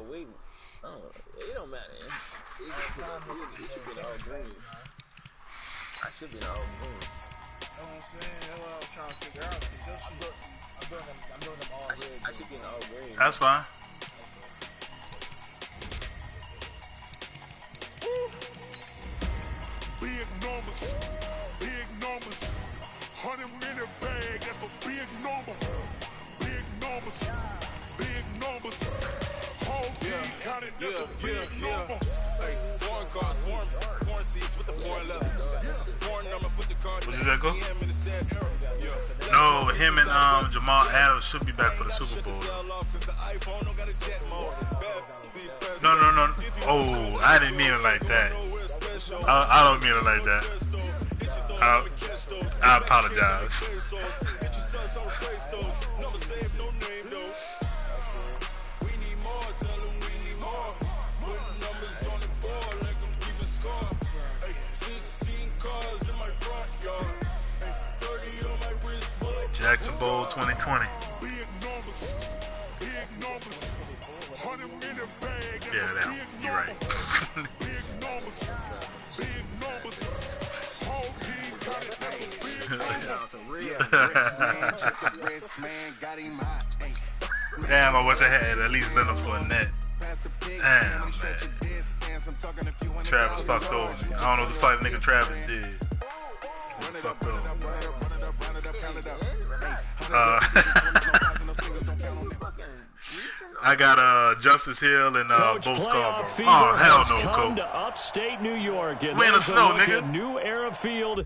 waiting. It don't matter. It should be all green. I should be all green. You know what I'm saying? That's what I was trying to figure out. I'm doing them all red. I should be all green. That's fine. Big numbers, 100 in a bag, that's a big number. Big numbers, whole team counted, that's a big number. Hey, foreign cars, foreign seats with the foreign leather. Foreign number, put the card in What does that go? the No, him and Jamal Adams should be back for the Super Bowl. No. Oh, I didn't mean it like that. I don't mean it like that. I apologize. Jackson Bowl 2020. Yeah, you're right. Damn, I wish I had at least been for a net. Damn, man. Travis fucked over me. I don't know what the fuck nigga Travis did. Fucked over me. I got Justice Hill and Bo Scarborough. Oh, hell no, Coach. To upstate New York, and we in the snow, nigga. New era field.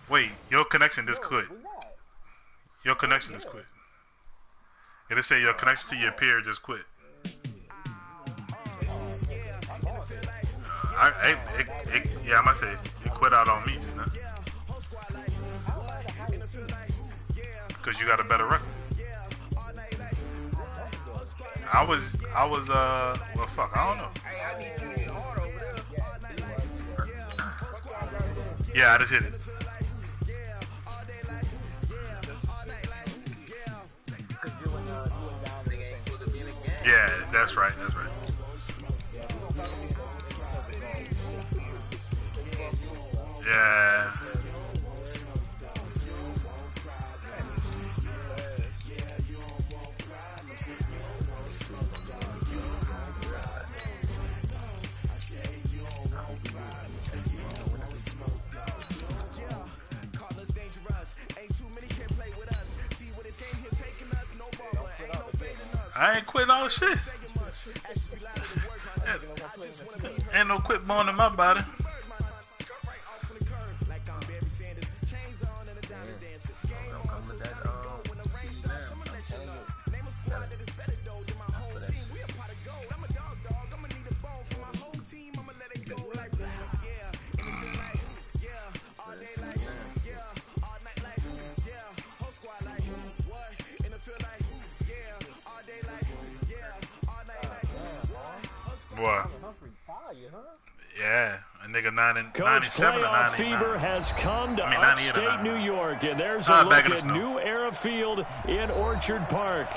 Wait, your connection just quit. Your connection just quit. It'll say your connection to your peer just quit. Yeah, I might say it quit out on me just now. Because you got a better record. I was, well, fuck, I don't know. Yeah, I just hit it. Yeah, that's right. Yeah. I ain't quitting all the shit. Ain't no quit bone in my body. Boy. Yeah, a nigga 97 or 99. Fever has come to upstate New York, and there's a look at New Era Field in Orchard Park.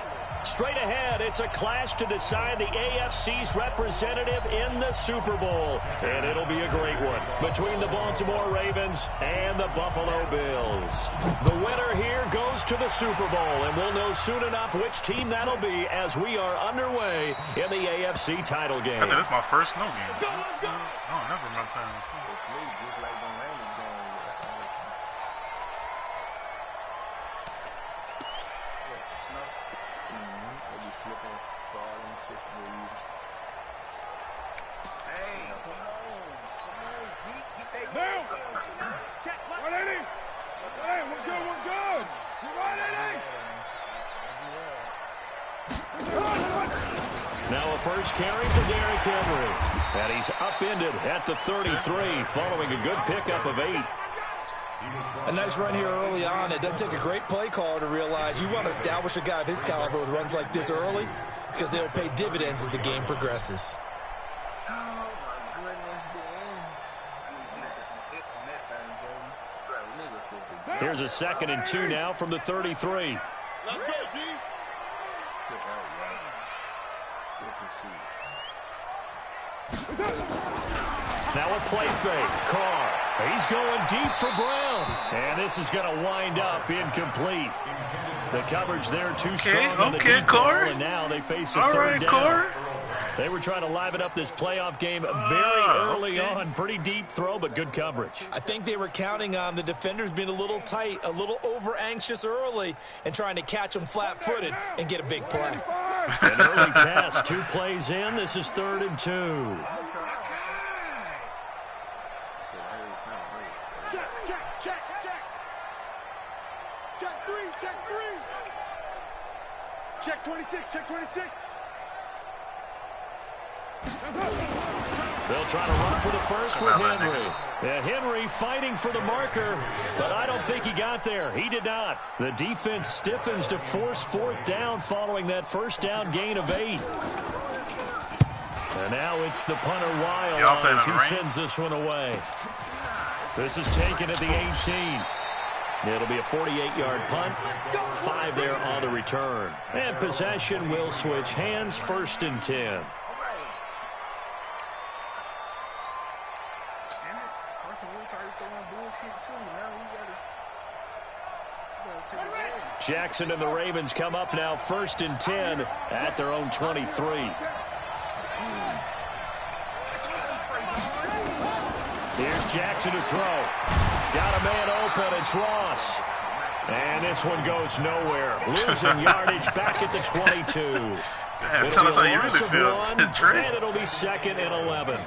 Straight ahead, it's a clash to decide the AFC's representative in the Super Bowl. And it'll be a great one between the Baltimore Ravens and the Buffalo Bills. The winner here goes to the Super Bowl, and we'll know soon enough which team that'll be as we are underway in the AFC title game. I think that's my first snow game. I don't never remember playing on snow. Now a first carry for Derrick Henry. And he's upended at the 33 following a good pickup of 8. A nice run here early on. It doesn't take a great play caller to realize you want to establish a guy of his caliber with runs like this early because they'll pay dividends as the game progresses. Here's a 2nd and 2 now from the 33. Let's go, D. Now a play fake. Carr. He's going deep for Brown. And this is going to wind up incomplete. The coverage there too strong on the deep ball, and now they face a third down. Carr. They were trying to liven up this playoff game very early on. Pretty deep throw, but good coverage. I think they were counting on the defenders being a little tight, a little over-anxious early, and trying to catch them flat-footed and get a big play. An early test. 2 plays in. This is 3rd and 2. Check 3, check 3. Check 26, check 26. They'll try to run for the first with Henry. Yeah, Henry fighting for the marker, but I don't think he got there. He did not. The defense stiffens to force 4th down following that first down gain of 8. And now it's the punter Wild as he sends this one away. This is taken at the 18. It'll be a 48-yard punt. 5 there on the return. And possession will switch hands, 1st and 10. Jackson and the Ravens come up now 1st and 10 at their own 23. Here's Jackson to throw. Got a man open. It's Ross. And this one goes nowhere. Losing yardage back at the 22. Damn, tell us how you really feel. And it'll be 2nd and 11.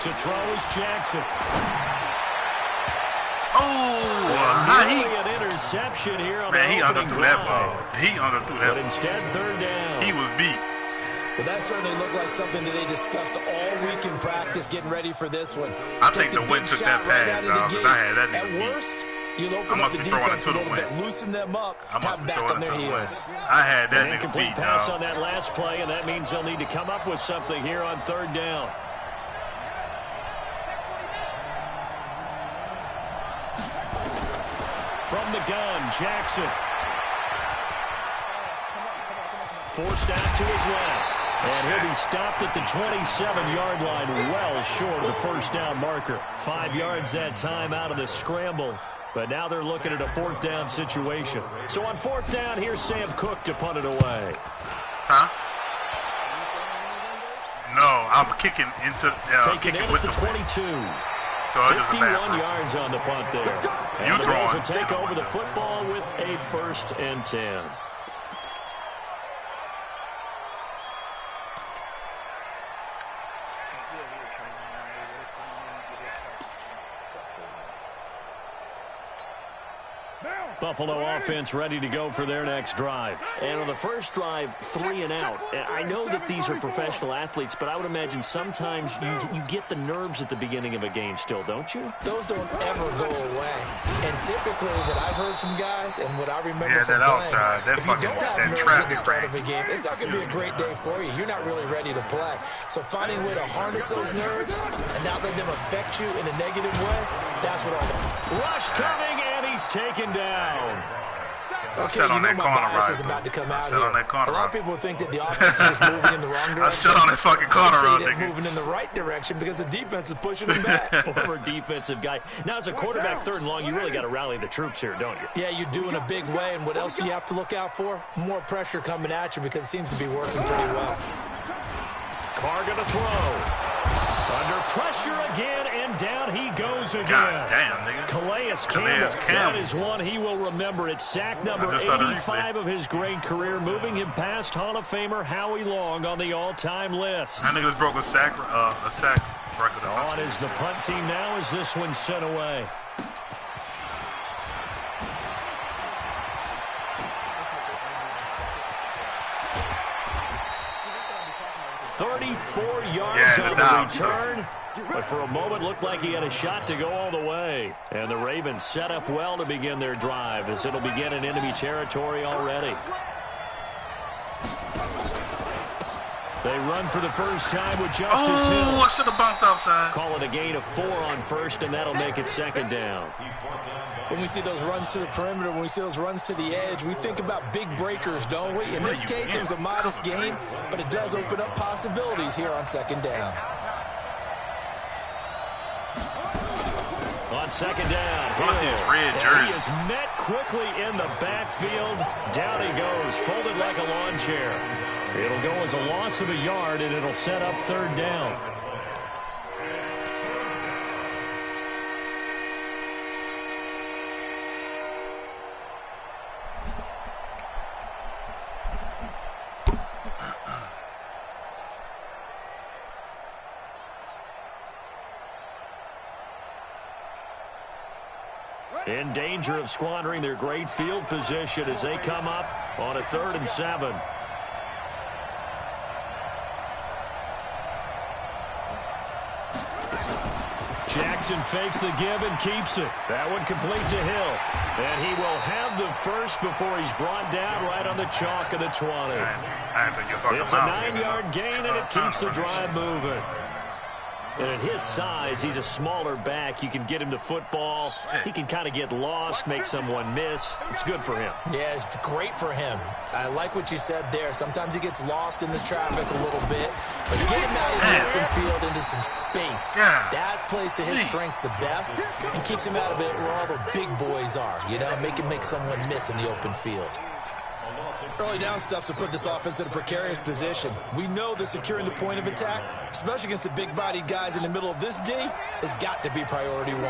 To throw is Jackson. An interception here on the opening drive. That ball. He underthrew that. But instead, 3rd down. He was beat. Well, that certainly looked like something that they discussed all week in practice, getting ready for this one. I think the wind took that pass, dog, because I had that. At worst, you'll open up the defense a little bit, loosen them up, have back on their heels. I had that nigga beat, incomplete pass on that last play, and that means they'll need to come up with something here on 3rd down. From the gun, Jackson. Forced out to his left. And he'll be stopped at the 27-yard line, well short of the 1st down marker. 5 yards that time out of the scramble. But now they're looking at a 4th down situation. So on 4th down, here's Sam Cook to punt it away. Huh? No, I'm kicking into taking it with the 22. So 51 yards on the punt there. And the Bills will take over the football with a 1st and 10. Buffalo offense ready to go for their next drive. And on the first drive, 3 and out. And I know that these are professional athletes, but I would imagine sometimes you get the nerves at the beginning of a game still, don't you? Those don't ever go away. And typically what I've heard from guys and what I remember from playing, if you don't have nerves at the start of a game, it's not going to be a great day for you. You're not really ready to play. So finding a way to harness those nerves and not let them affect you in a negative way, that's what all that. Rush coming, and he's taken down. Okay, you know my bias is about to come out here. A lot of people think that the offense is just moving in the wrong direction. I stood on that fucking corner run, nigga. Moving in the right direction because the defense is pushing them back. Former defensive guy. Now, as a quarterback, 3rd and long, you really got to rally the troops here, don't you? Yeah, you do in a big way. And what else do you have to look out for? More pressure coming at you because it seems to be working pretty well. Carr going to throw. Under pressure again, and down he goes again. God damn, nigga. Calais Campbell. That is one he will remember. It's sack number 85 of his great career, moving him past Hall of Famer Howie Long on the all-time list. That nigga's broke a sack record. On is the punt team now as this one's sent away. $34 yards on the return. But for a moment, looked like he had a shot to go all the way. And the Ravens set up well to begin their drive, as it'll begin in enemy territory already. They run for the first time with Justice Hill. Oh, I should have bounced outside. Call it a gain of 4 on first, and that'll make it second down. When we see those runs to the perimeter, when we see those runs to the edge, we think about big breakers, don't we? In this case, it was a modest gain, but it does open up possibilities here on second down. On second down, red jersey. He is met quickly in the backfield. Down he goes, folded like a lawn chair. It'll go as a loss of a yard, and it'll set up third down. In danger of squandering their great field position as they come up on a 3rd and 7. Jackson fakes the give and keeps it. That one complete to Hill. And he will have the first before he's brought down right on the chalk of the 20. It's a 9-yard gain, and it keeps the drive moving. And at his size, he's a smaller back. You can get him the football. He can kind of get lost, make someone miss. It's good for him. Yeah, it's great for him. I like what you said there. Sometimes he gets lost in the traffic a little bit. But get him out of the open field into some space. That plays to his strengths the best and keeps him out of it where all the big boys are. You know, make someone miss in the open field. Early down stuffs will put this offense in a precarious position. We know that securing the point of attack, especially against the big-bodied guys in the middle of this D, has got to be priority 1.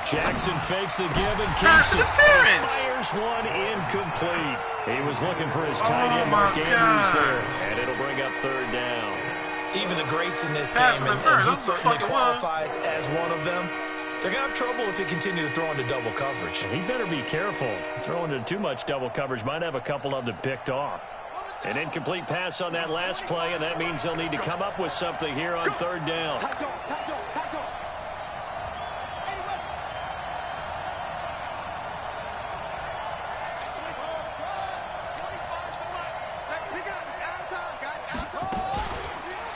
Jackson fakes the give and keeps it. Fires one incomplete. He was looking for his tight end, Mark Andrews there, and it'll bring up third down. Even the greats in this game, and he certainly qualifies as one of them, they're going to have trouble if they continue to throw into double coverage. He better be careful. Throwing into too much double coverage might have a couple of them picked off. An incomplete pass on that last play, and that means they'll need to come up with something here on third down.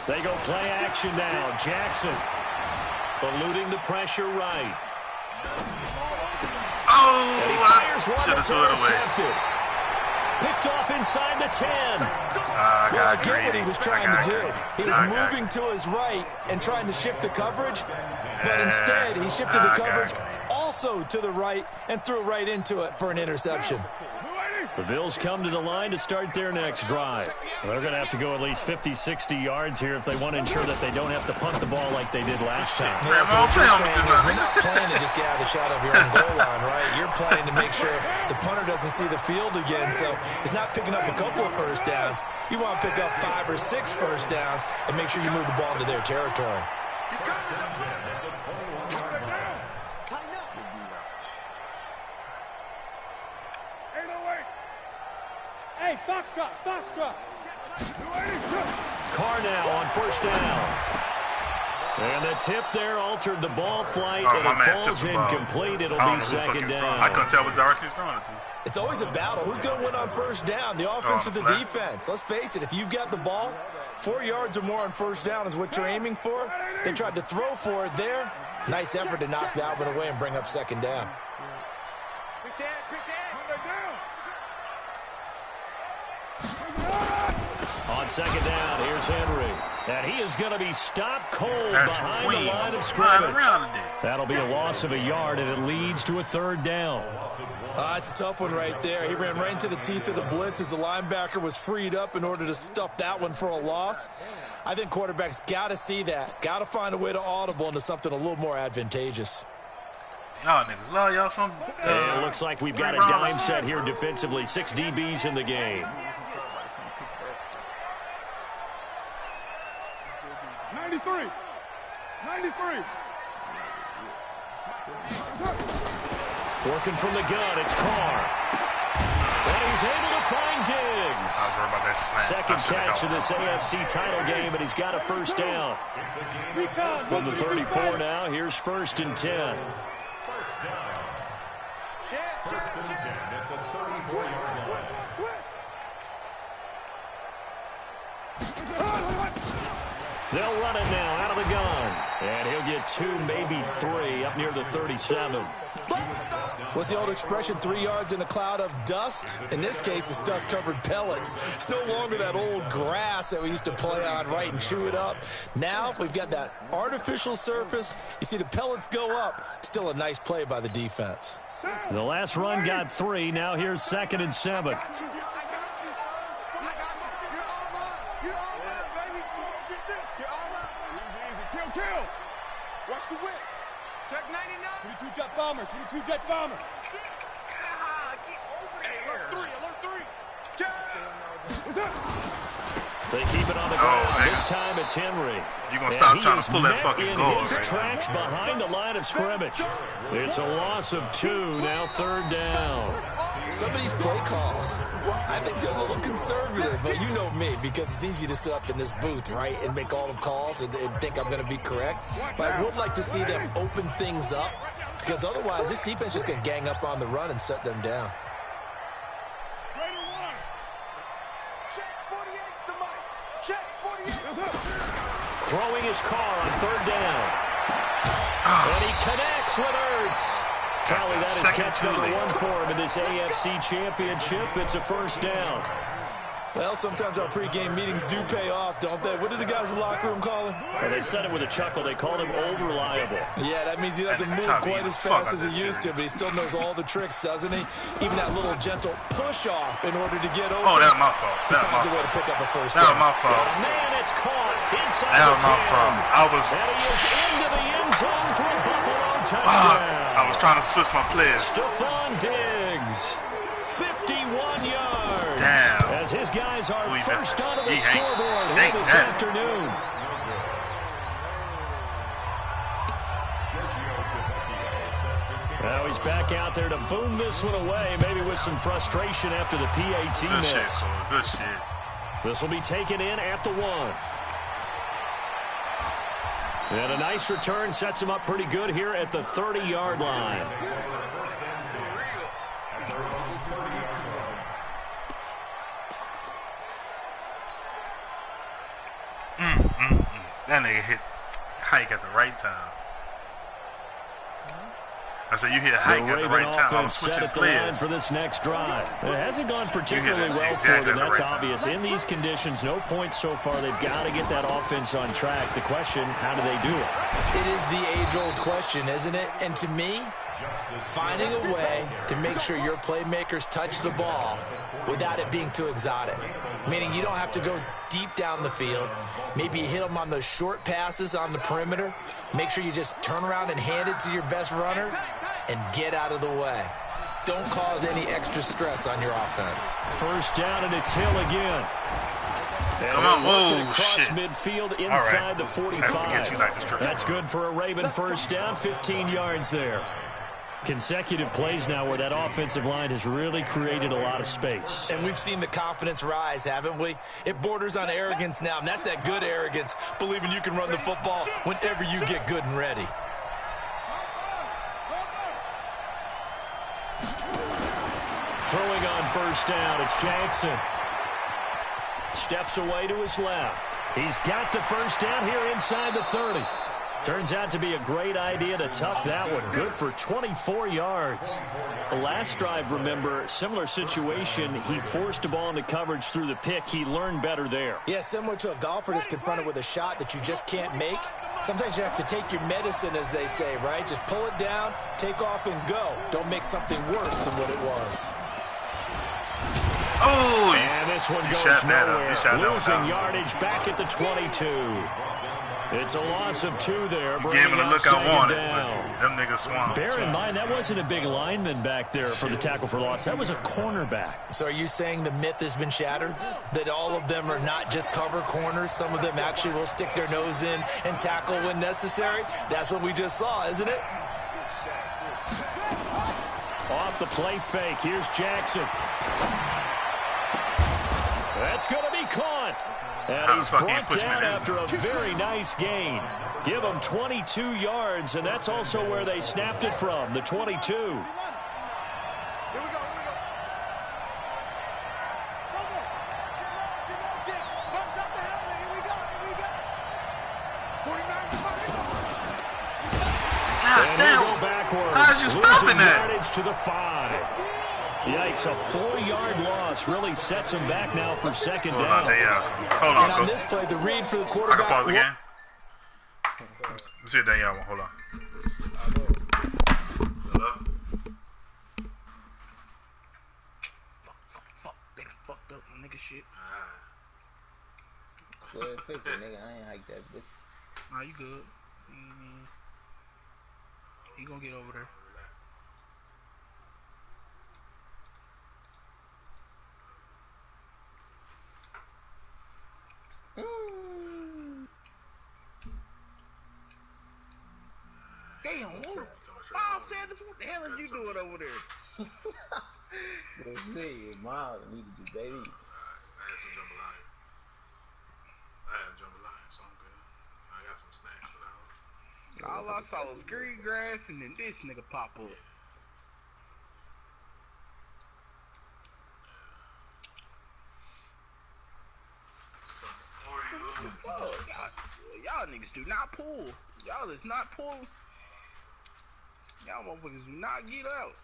They go play action now. Jackson eluding the pressure right. Oh, and he fires one should have that's thrown it intercepted. Picked off inside the 10. Well, get what he was trying to do. He was moving to his right and trying to shift the coverage, but instead he shifted the coverage also to the right and threw right into it for an interception. The Bills come to the line to start their next drive. They're going to have to go at least 50, 60 yards here if they want to ensure that they don't have to punt the ball like they did last time. Yeah, so what you're saying is we're not playing to just get out of the shot of your own goal line, right? You're playing to make sure the punter doesn't see the field again, so it's not picking up a couple of first downs. You want to pick up 5 or 6 first downs and make sure you move the ball into their territory. Hey, Foxtrot, Foxtrot. Carr now on first down. And the tip there altered the ball flight, and it falls incomplete. It'll be second down. I couldn't tell what direction he's throwing it to. It's always a battle. Who's going to win on first down, the offense or the defense? Let's face it, if you've got the ball, 4 yards or more on first down is what you're aiming for. They tried to throw for it there. Nice effort to knock that one away and bring up second down. On second down, here's Henry. And he is going to be stopped cold behind the line of scrimmage. That'll be a loss of a yard, and it leads to a third down. It's a tough one right there. He ran right into the teeth of the blitz as the linebacker was freed up in order to stuff that one for a loss. I think quarterbacks got to see that. Got to find a way to audible into something a little more advantageous. Y'all niggas love y'all some. It looks like we've got a dime set here defensively. 6 DBs in the game. 93. Working from the gun, it's Carr. And he's able to find Diggs. I was worried about that slant. Second catch of this AFC title game, and he's got a first down. From the 34 now, here's 1st and 10. They'll run it now out of the gun. And he'll get 2, maybe 3 up near the 37. What's the old expression, 3 yards in a cloud of dust? In this case, it's dust-covered pellets. It's no longer that old grass that we used to play on, right, and chew it up. Now we've got that artificial surface. You see the pellets go up. Still a nice play by the defense. The last run got 3. Now here's 2nd and 7. Watch the whip. Check 99. 22 jet bomber. 22 jet bomber. Alert 3. They keep it on the ground. This time it's Henry. You're going to stop trying to pull that fucking goal. His tracks behind the line of scrimmage. It's a loss of 2. Now 3rd down. Some of these play calls, I think they're a little conservative, but you know me, because it's easy to sit up in this booth, right, and make all the calls and think I'm going to be correct. But I would like to see them open things up, because otherwise this defense is going to gang up on the run and shut them down. Throwing his car on 3rd down. And he connects with Ertz. Tally, that is catch number 1 for him in this AFC Championship. It's a first down. Well, sometimes our pregame meetings do pay off, don't they? What do the guys in the locker room call him? Well, they said it with a chuckle. They called him Old Reliable. Yeah, that means he doesn't move quite as fast as he used to, but he still knows all the tricks, doesn't he? Even that little gentle push-off in order to get over. Oh, that was my fault. He finds a way to pick up a first down. That was my fault. Oh, man, it's caught inside that the was my fault. I was... And he is into the end zone for a Buffalo touchdown. I was trying to switch my players. Stephon Diggs, 51 yards. Damn. As his guys are first onto the scoreboard here this afternoon. Now he's back out there to boom this one away, maybe with some frustration after the PAT miss. Shit, good shit. This will be taken in at the 1. And a nice return sets him up pretty good here at the 30-yard line. That nigga hit Hike at the right time. I said you hit Hike at the right time. I was switching players for this next drive. It hasn't gone particularly well for them. That's obvious. In these conditions, no points so far. They've got to get that offense on track. The question, how do they do it? It is the age-old question, isn't it? And to me, finding a way to make sure your playmakers touch the ball without it being too exotic. Meaning you don't have to go deep down the field. Maybe you hit them on those short passes on the perimeter. Make sure you just turn around and hand it to your best runner and get out of the way. Don't cause any extra stress on your offense. First down, and it's Hill again. Come on, whoa, across shit. midfield inside the 45. Like That's good for a Raven first down, 15 yards there. Consecutive plays now where that offensive line has really created a lot of space. And we've seen the confidence rise, haven't we? It borders on arrogance now, and that's that good arrogance, believing you can run the football whenever you get good and ready. Throwing on first down, it's Jackson. Steps away to his left. He's got the first down here inside the 30. Turns out to be a great idea to tuck that one. Good for 24 yards. The last drive, remember, similar situation. He forced a ball into coverage through the pick. He learned better there. Yeah, similar to a golfer that's confronted with a shot that you just can't make. Sometimes you have to take your medicine, as they say, right? Just pull it down, take off, and go. Don't make something worse than what it was. Oh, and this one goes nowhere. Losing yardage back at the 22. It's a loss of 2 there. Gave him the look I wanted, but them niggas swung. Bear in mind, that wasn't a big lineman back there for the tackle for loss. That was a cornerback. So are you saying the myth has been shattered? That all of them are not just cover corners? Some of them actually will stick their nose in and tackle when necessary? That's what we just saw, isn't it? Off the play fake. Here's Jackson. That's going to be caught. And he's brought down after a very nice gain. Give him 22 yards, and that's also where they snapped it from, the 22. How's you stopping that? Yardage to the 5. Yikes, a 4-yard loss really sets him back now for second down. Hold on, and on this play, the read for the quarterback. I can pause again. Let's see that y'all one. Hold on. Hello? Fucked up nigga shit. Well, fix it, nigga. I ain't hike that bitch. Nah, you good. He gonna get over there. Damn, what the hell is you doing over there? Let's see, Miles needed you, baby. I had some jambalaya. So I'm good. I got some snacks for the house. All I saw was green grass and then this nigga pop up. Y'all niggas do not pull. Y'all is not pull. Y'all motherfuckers do not get out.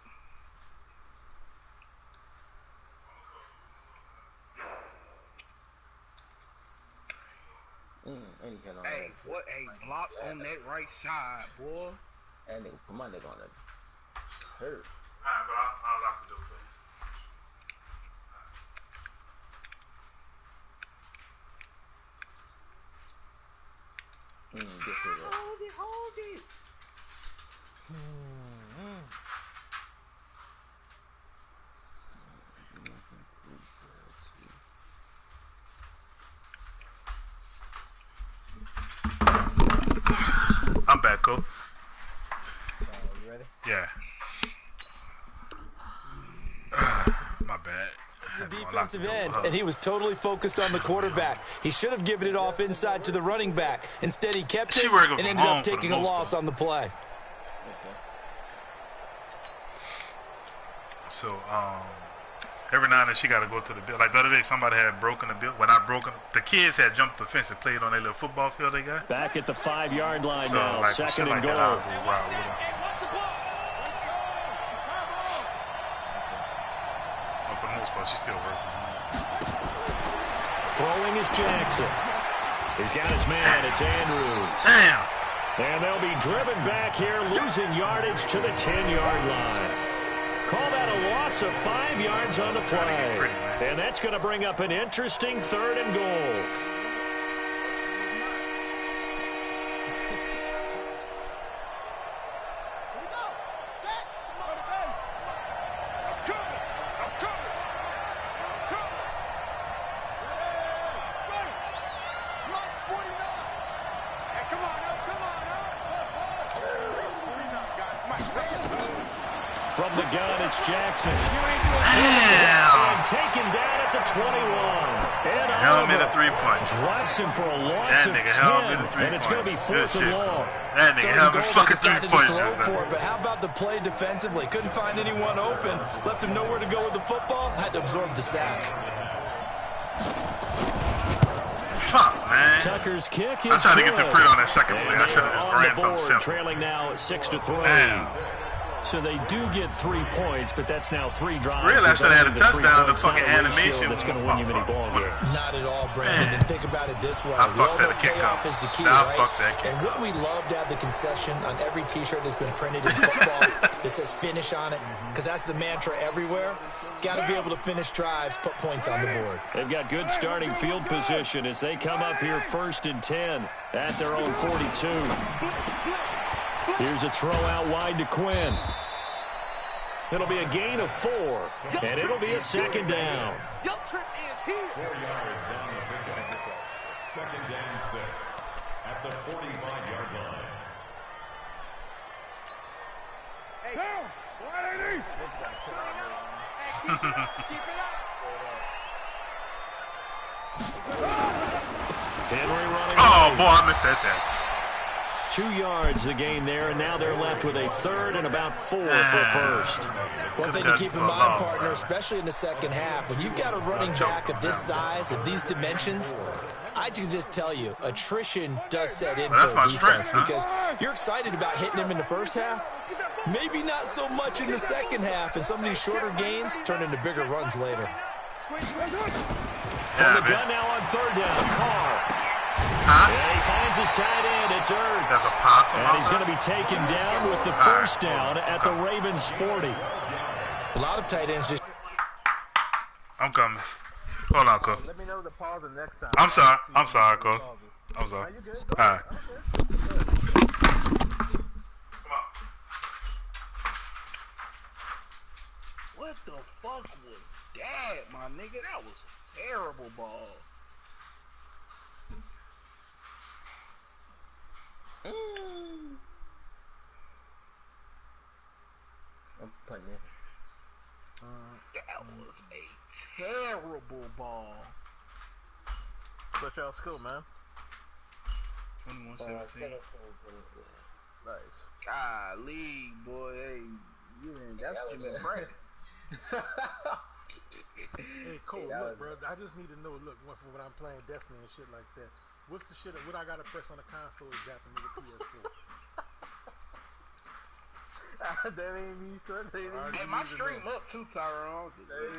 Hey, what a block on that right side, boy. That nigga, come on, nigga on that. Hurt. Alright, but I'll have to do it. Hold it. I'm back, Cole. You ready? Yeah. My bad. The defensive end, and he was totally focused on the quarterback. He should have given it off inside to the running back. Instead, he kept it and ended up taking a loss on the play. So, every now and then she got to go to the bill. Like the other day, somebody had broken the bill. When I broke them, the kids had jumped the fence and played on their little football field they got. Back at the 5-yard line So, now, like, second and like goal. that, I'll go wild with them. But for the most part, she's still working. Throwing is Jackson. He's got his man. It's Andrews. Damn. And they'll be driven back here, losing yardage to the 10-yard line. Call that a loss of 5 yards on the play. And that's going to bring up an interesting 3rd and goal. From the gun, it's Jackson. And taken down at the 21. And held him in a 3-point. Drops him for a loss of 10. And it's going to be 4th and long. That nigga held him fucking 3 points. But how about the play defensively? Couldn't find anyone open. Left him nowhere to go with the football. Had to absorb the sack. Fuck, man. Tucker's kick is I tried to get good. to print on that second play. I should have just ran something simple. Trailing now 6-3. Damn. So they do get 3 points, but that's now 3 drives. Really, I should have had a touchdown. The fucking animation that's going to win you many ball games. Not at all, Brandon. And think about it this way. I We all fucked that know kick payoff up. is the key, Nah, right? fuck that kick and wouldn't we love to have the concession on every T-shirt that's been printed in football that says finish on it? Because that's the mantra everywhere. Got to be able to finish drives, put points on the board. They've got good starting field position as they come up here 1st and 10 at their own 42. Here's a throw out wide to Quinn. It'll be a gain of 4, and it'll be a 2nd down. Your trip is here. 4 yards on the pickup. 2nd and 6 at the 45-yard line. Hey, Oh, boy, I missed that tag. 2 yards the gain there, and now they're left with a third and about 4 for first. One thing to keep in mind, partner, especially in the second half, when you've got a running back of this size, of these dimensions, I can just tell you, attrition does set in for the defense because you're excited about hitting him in the first half. Maybe not so much in the second half, and some of these shorter gains turn into bigger runs later. From the gun now on third down, Carr. And he finds his tight end. It's Ertz. There's a possum. And he's going to be taken down with the first down at the Ravens 40. A lot of tight ends just... I'm coming. Hold on, Cole. Let me know the pause the next time. I'm sorry, Cole. I'm sorry. All right. Come on. What the fuck was that, my nigga? That was a terrible ball. I'm playing. That was a terrible ball. What's y'all school, man? 21-17. Nice. Golly, boy, hey, you in? That's Jimmy Brady. Hey, Cole, look, bro, I just need to know, look, when I'm playing Destiny and shit like that, what's the shit, what I gotta press on the console is zapping me the PS4? That ain't me, son. Hey, my stream up too, Tyrone.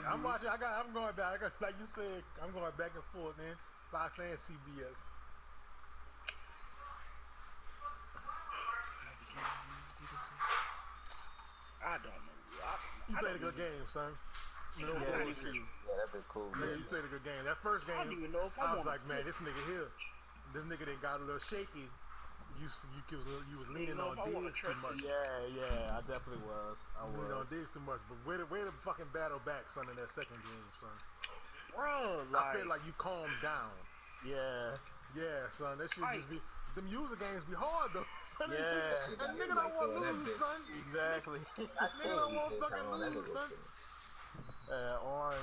I'm watching, I'm going back, like you said, I'm going back and forth, man. Fox and CBS. I don't know. You played a good game, son. No bullshit. Yeah, that'd be cool. Yeah, you played a good game. That first game, I was like, man, this nigga here, this nigga that got a little shaky. You was leaning on Diggs too much. Yeah, I definitely was. I was leaning on Diggs too much. But where the fucking battle back, son, in that second game, son? Bro, like, I feel like you calmed down. Yeah. Yeah, son. That shit just be. Them user games be hard though. Son, yeah. That nigga don't want to lose, son. Exactly. Nigga don't want fucking lose, son. Orange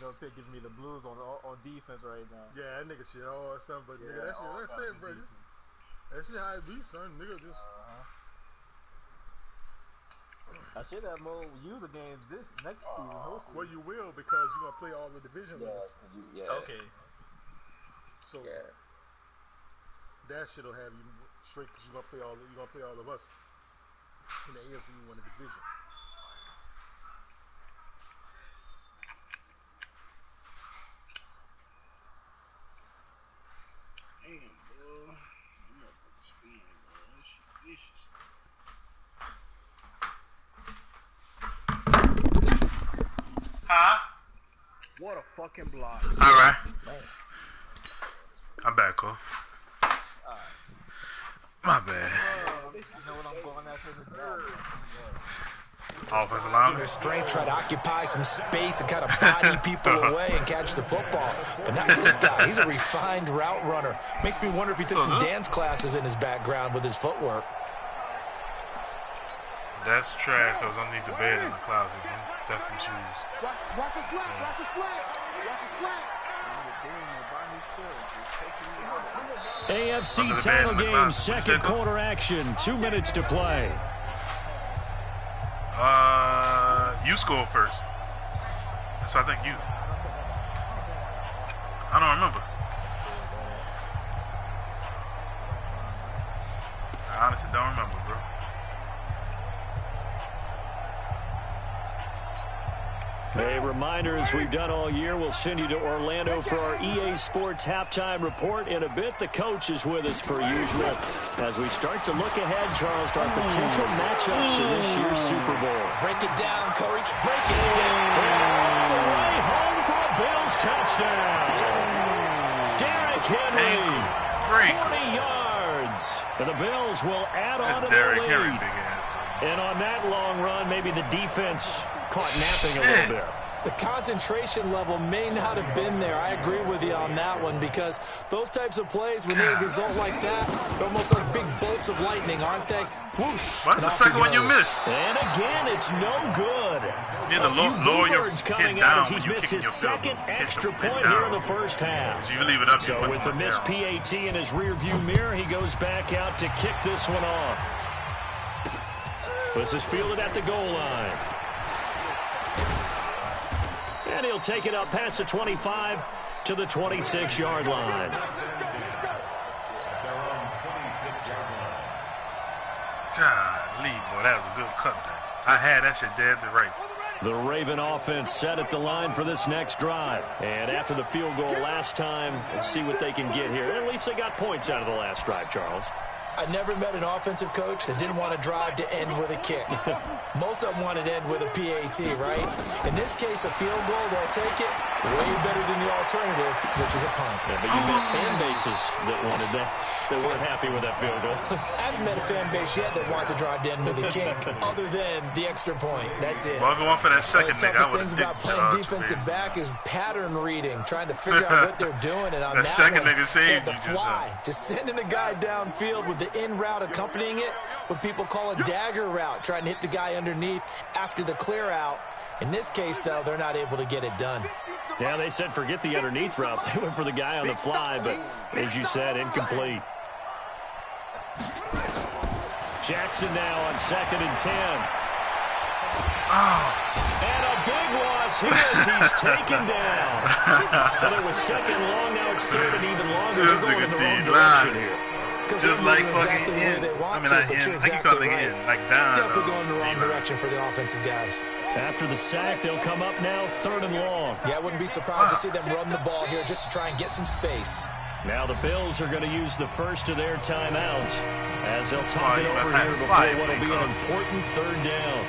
gonna give me the blues on defense right now. Yeah, that nigga shit hard, son. But nigga, that shit, that's it, bro. That shit how it be, son. Nigga just. I should have more user games this next season. Hopefully. Well, you will because you're gonna play all the division winners. Yeah. Okay. So that shit'll have you straight because you're gonna play all of us in the AFC you win the division. Damn, bro. I'm not gonna spin, bro. This shit vicious. Huh? What a fucking block. Alright. I'm back, Cole. My bad. You know what I'm going after this now. Offensive line. Their strength, try to occupy some space and kind of body people away and catch the football. But not this guy. He's a refined route runner. Makes me wonder if he took some dance classes in his background with his footwork. That's trash, so it's underneath the bed in the closet. That's them shoes. Watch a slap, watch a slap, watch a slap. AFC title game, second quarter action, 2 minutes to play. You score first. So I think you. I don't remember. I honestly don't remember, bro. A reminder, as we've done all year, we'll send you to Orlando for our EA Sports halftime report. In a bit, the coach is with us per usual. As we start to look ahead, Charles, to our potential matchups in this year's Super Bowl. Break it down, coach. Break it down. All the way home for a Bills touchdown. Derrick Henry, 40 yards. And the Bills will add on to their lead. Henry, big ass. And on that long run, maybe the defense caught napping a little bit. The concentration level may not have been there. I agree with you on that one because those types of plays, when they result like that, they're almost like big bolts of lightning, aren't they? Whoosh. What's the second one you missed? And again, it's no good. You need to lower your coming head out down as he's missed his second extra point here in the first half. So you leave it up. So with the missed PAT in his rearview mirror, he goes back out to kick this one off. This is fielded at the goal line. And he'll take it up past the 25 to the 26-yard line. Golly, boy, that was a good cutback. I had that shit dead to right. The Raven offense set at the line for this next drive. And after the field goal last time, we'll see what they can get here. At least they got points out of the last drive, Charles. I never met an offensive coach that didn't want to drive to end with a kick. Most of them wanted to end with a PAT, right? In this case, a field goal, they'll take it way better than the alternative, which is a punt. Yeah, but you've got fan bases that wanted that, that weren't happy with that field goal. I haven't met a fan base yet that wants to drive to end with a kick, other than the extra point. That's it. Well, going for that second One of the toughest nigga, things about playing defensive back is pattern reading, trying to figure out what they're doing. And on that second one, nigga saved you just sending a guy downfield with the in route accompanying it, what people call a dagger route, trying to hit the guy underneath after the clear out. In this case, though, they're not able to get it done. Yeah, they said forget the underneath route. They went for the guy on the fly, but as you said, incomplete. Jackson now on 2nd and 10. Oh. And a big loss here as he's taken down. But it was 2nd long, now it's 3rd and even longer. They're going in the wrong direction here. Just like fucking in. I mean, not in. I think you're coming in, like down. Definitely going in the wrong direction for the offensive guys. After the sack, they'll come up now 3rd and long. Yeah, I wouldn't be surprised to see them run the ball here just to try and get some space. Now the Bills are going to use the first of their timeouts as they'll talk it over here before what will be an important 3rd down.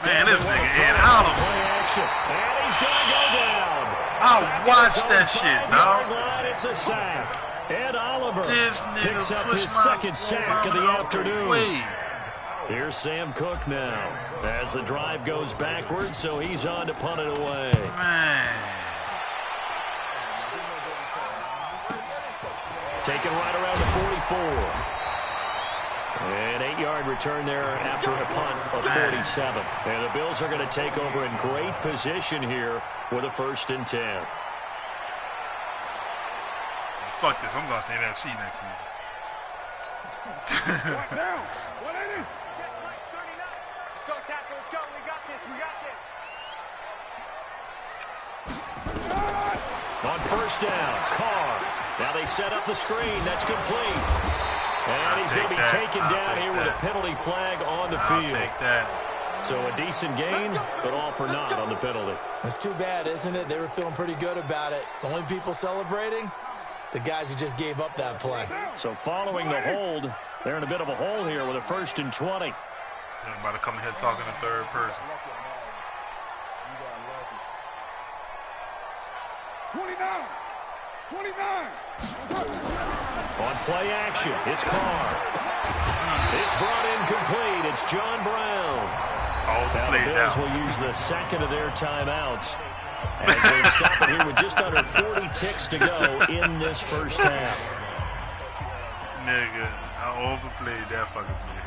Man, this nigga Ed Oliver. And he's going to go down. I watched that shit, dog. It's a sack. Ed Oliver this picks up his 2nd sack of the afternoon. Way. Here's Sam Cook now as the drive goes backwards, so he's on to punt it away. Man. Taken right around the 44. An 8-yard return there after a punt of 47. And the Bills are going to take over in great position here with a 1st and 10. Fuck this. I'm going to the NFC next season. Down. 180. Let's go, tackle. Let's go. We got this. We got this. On 1st down, Carr. Now they set up the screen. That's complete. And he's going to be taken down here with a penalty flag on the field. I'll take that. So a decent gain, but all for naught on the penalty. It's too bad, isn't it? They were feeling pretty good about it. The only people celebrating, the guys who just gave up that play. So following the hold, they're in a bit of a hole here with a 1st and 20. I'm about to come ahead talking in 3rd person. 29. 29. On play action, it's Carr. It's brought in complete. It's John Brown. Now the Bills will use the 2nd of their timeouts as they stop it here with just under 40 ticks to go in this 1st half. Nigga, I overplayed that fucking play.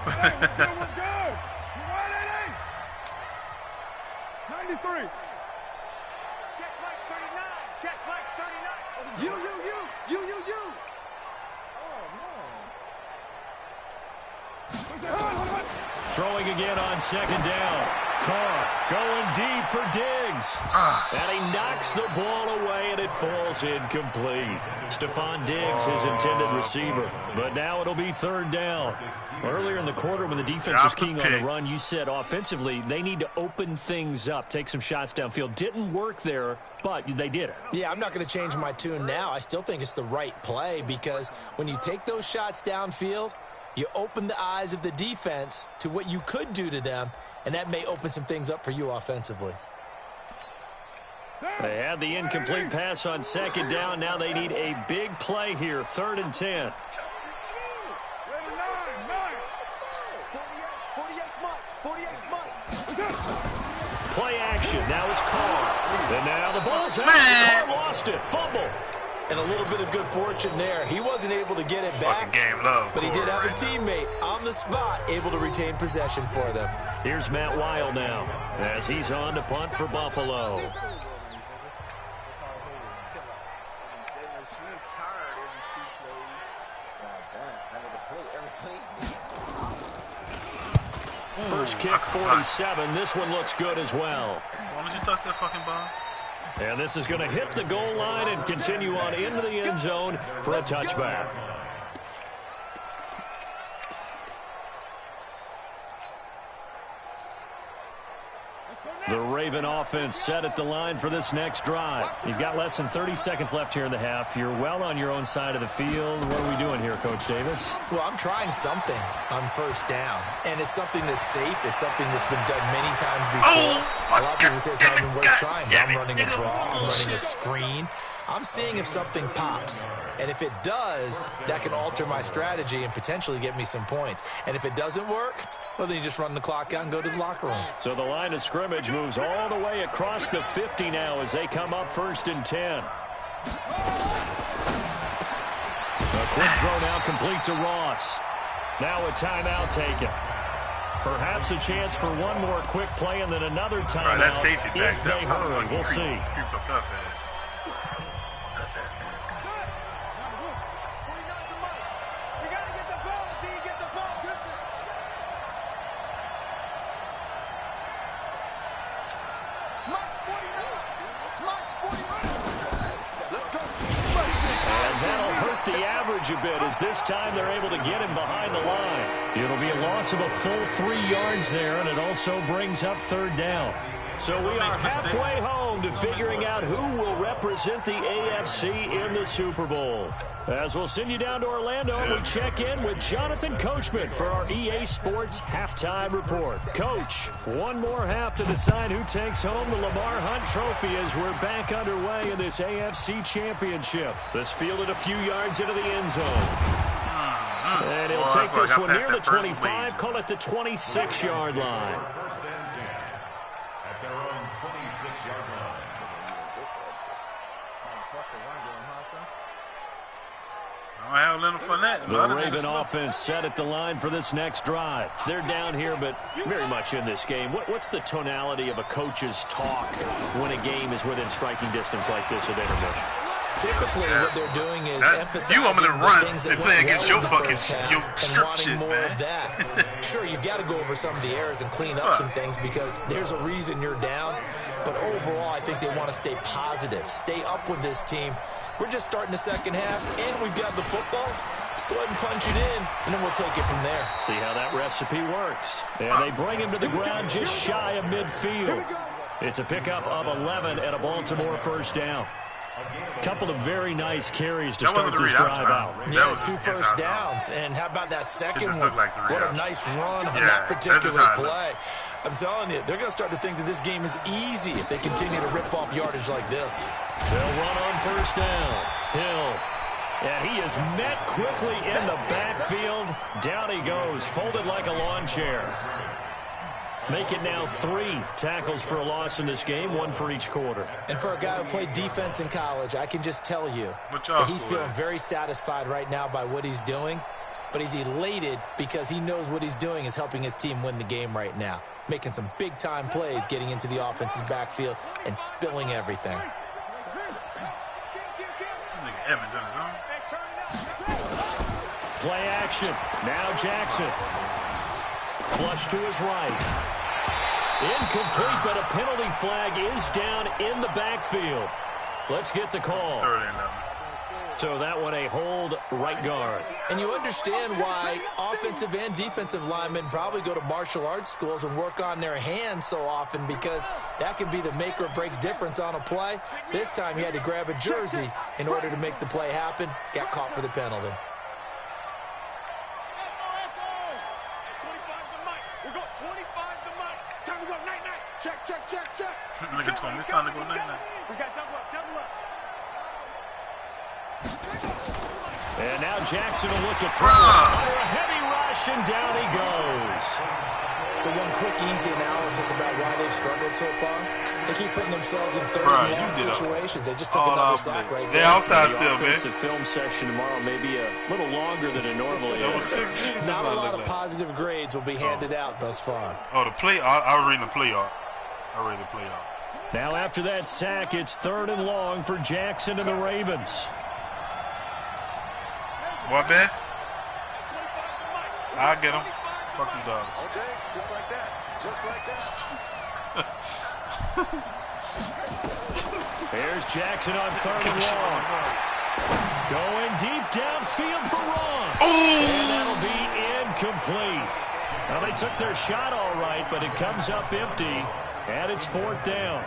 We're good. 93. Check Mike 39. Check Mike 39. You. Oh, no. throwing again on second down. Carr going deep for Diggs. And he knocks the ball away, and it falls incomplete. Stephon Diggs, his intended receiver. But now it'll be third down. Earlier in the quarter when the defense was keying on the run, you said offensively they need to open things up, take some shots downfield. Didn't work there, but they did it. Yeah, I'm not going to change my tune now. I still think it's the right play because when you take those shots downfield, you open the eyes of the defense to what you could do to them, and that may open some things up for you offensively. They had the incomplete pass on second down. Now they need a big play here, 3rd and 10. Play action. Now it's Carr. And now the ball's out. Carr lost it. Fumble. And a little bit of good fortune there. He wasn't able to get it back, but he did have a teammate on the spot able to retain possession for them. Here's Matt Weil now as he's on to punt for Buffalo. First kick, 47. This one looks good as well. Why don't you touch that fucking ball? And this is going to hit the goal line and continue on into the end zone for a touchback. The Raven offense set at the line for this next drive. You've got less than 30 seconds left here in the half. You're well on your own side of the field. What are we doing here, Coach Davis? Well, I'm trying something on first down, and it's something that's safe. It's something that's been done many times before. A lot of people say it's not even worth trying. I'm running a draw. I'm running a screen. I'm seeing if something pops. And if it does, that can alter my strategy and potentially get me some points. And if it doesn't work, well, then you just run the clock out and go to the locker room. So the line of scrimmage moves all the way across the 50 now as they come up 1st and 10. A quick throw now complete to Ross. Now a timeout taken. Perhaps a chance for one more quick play and then another timeout. Right, that safety back if they hurry. We'll see. A bit as this time they're able to get him behind the line. It'll be a loss of a full 3 yards there, and it also brings up 3rd down. So we are halfway home to figuring out who will represent the AFC in the Super Bowl. As we'll send you down to Orlando, we check in with Jonathan Coachman for our EA Sports Halftime Report. Coach, one more half to decide who takes home the Lamar Hunt Trophy as we're back underway in this AFC Championship. This fielded a few yards into the end zone. And he'll take this one near the 25, call it the 26-yard line. At their own 26-yard line. The Raven offense set at the line for this next drive. They're down here, but very much in this game. What's the tonality of a coach's talk when a game is within striking distance like this at intermission? Typically, what they're doing is emphasizing you want me to run things and that play went against well your in the fucking first half your and strip wanting shit, more man. of that. Sure, you've got to go over some of the errors and clean up some things because there's a reason you're down. But overall, I think they want to stay positive, stay up with this team. We're just starting the second half, and we've got the football. Let's go ahead and punch it in, and then we'll take it from there. See how that recipe works. And they bring him to the ground just shy of midfield. It's a pickup of 11 and a Baltimore first down. Couple of very nice carries to start this drive out. Yeah, 2 first downs. And how about that second one? What a nice run on that particular play. I'm telling you, they're going to start to think that this game is easy if they continue to rip off yardage like this. They'll run on first down. Hill. And he is met quickly in the backfield. Down he goes, folded like a lawn chair. Make it now 3 tackles for a loss in this game, 1 for each quarter. And for a guy who played defense in college, I can just tell you that he's feeling very satisfied right now by what he's doing. But he's elated because he knows what he's doing is helping his team win the game right now. Making some big-time plays, getting into the offense's backfield and spilling everything. This nigga Evans in his own. Play action. Now Jackson. Flush to his right. Incomplete, but a penalty flag is down in the backfield. Let's get the call. So that one a hold right guard. And you understand why offensive and defensive linemen probably go to martial arts schools and work on their hands so often, because that can be the make or break difference on a play. This time he had to grab a jersey in order to make the play happen. Got caught for the penalty. Look at him. It's time to go night-night. We got double up. And now Jackson will look to throw. Under a heavy rush, and down he goes. So one quick, easy analysis about why they've struggled so far. They keep putting themselves in third and long situations. They just took another sack right there. They're outside still, man. The offensive film session tomorrow may be a little longer than it normally is. Not a lot of positive grades will be handed out thus far. Oh, the play. I was reading the play art. Now after that sack, it's 3rd and long for Jackson and the Ravens. What, man? I'll get him. Fuck you, dogs. Okay, just like that. Here's Jackson on 3rd and long. Going deep downfield for Ross. And that'll be incomplete. Well, they took their shot all right, but it comes up empty, and it's 4th down.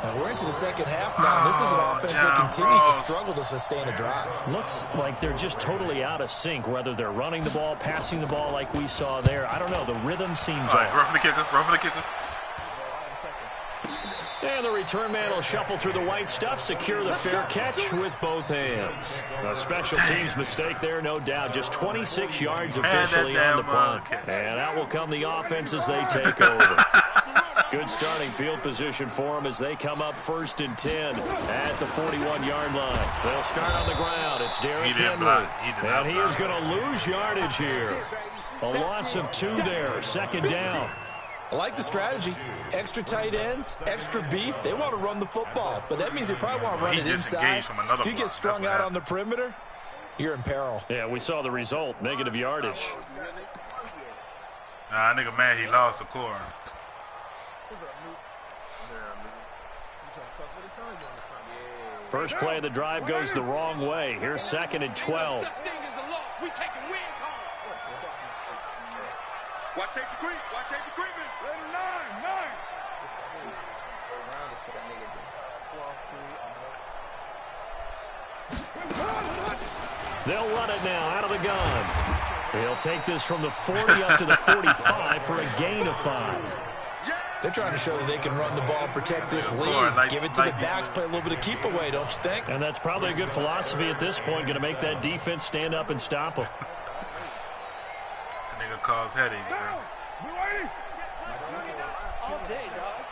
Now we're into the second half now. This is an offense that continues to struggle to sustain a drive. Looks like they're just totally out of sync, whether they're running the ball, passing the ball like we saw there. I don't know. The rhythm seems off. Rough the kicker. And the return man will shuffle through the white stuff, secure the fair catch with both hands. A special teams mistake there, no doubt. Just 26 yards officially on the punt. And out will come the offense as they take over. Good starting field position for them as they come up 1st and 10 at the 41-yard line. They'll start on the ground. It's Derrick Henry. And he is going to lose yardage here. A loss of 2 there, 2nd down. I like the strategy. Extra tight ends, extra beef. They want to run the football, but that means they probably want to run it inside. If you get strung out on the perimeter, you're in peril. Yeah, we saw the result, negative yardage. Nah, nigga mad he lost the core. First play of the drive goes the wrong way. Here's 2nd and 12. Watch safety creep. They'll run it now out of the gun. He'll take this from the 40 up to the 45 for a gain of 5. They're trying to show that they can run the ball, protect this lead, give it to the backs, play a little bit of keep away, don't you think? And that's probably a good philosophy at this point, going to make that defense stand up and stop them. That nigga cause headaches, bro. All day, dog.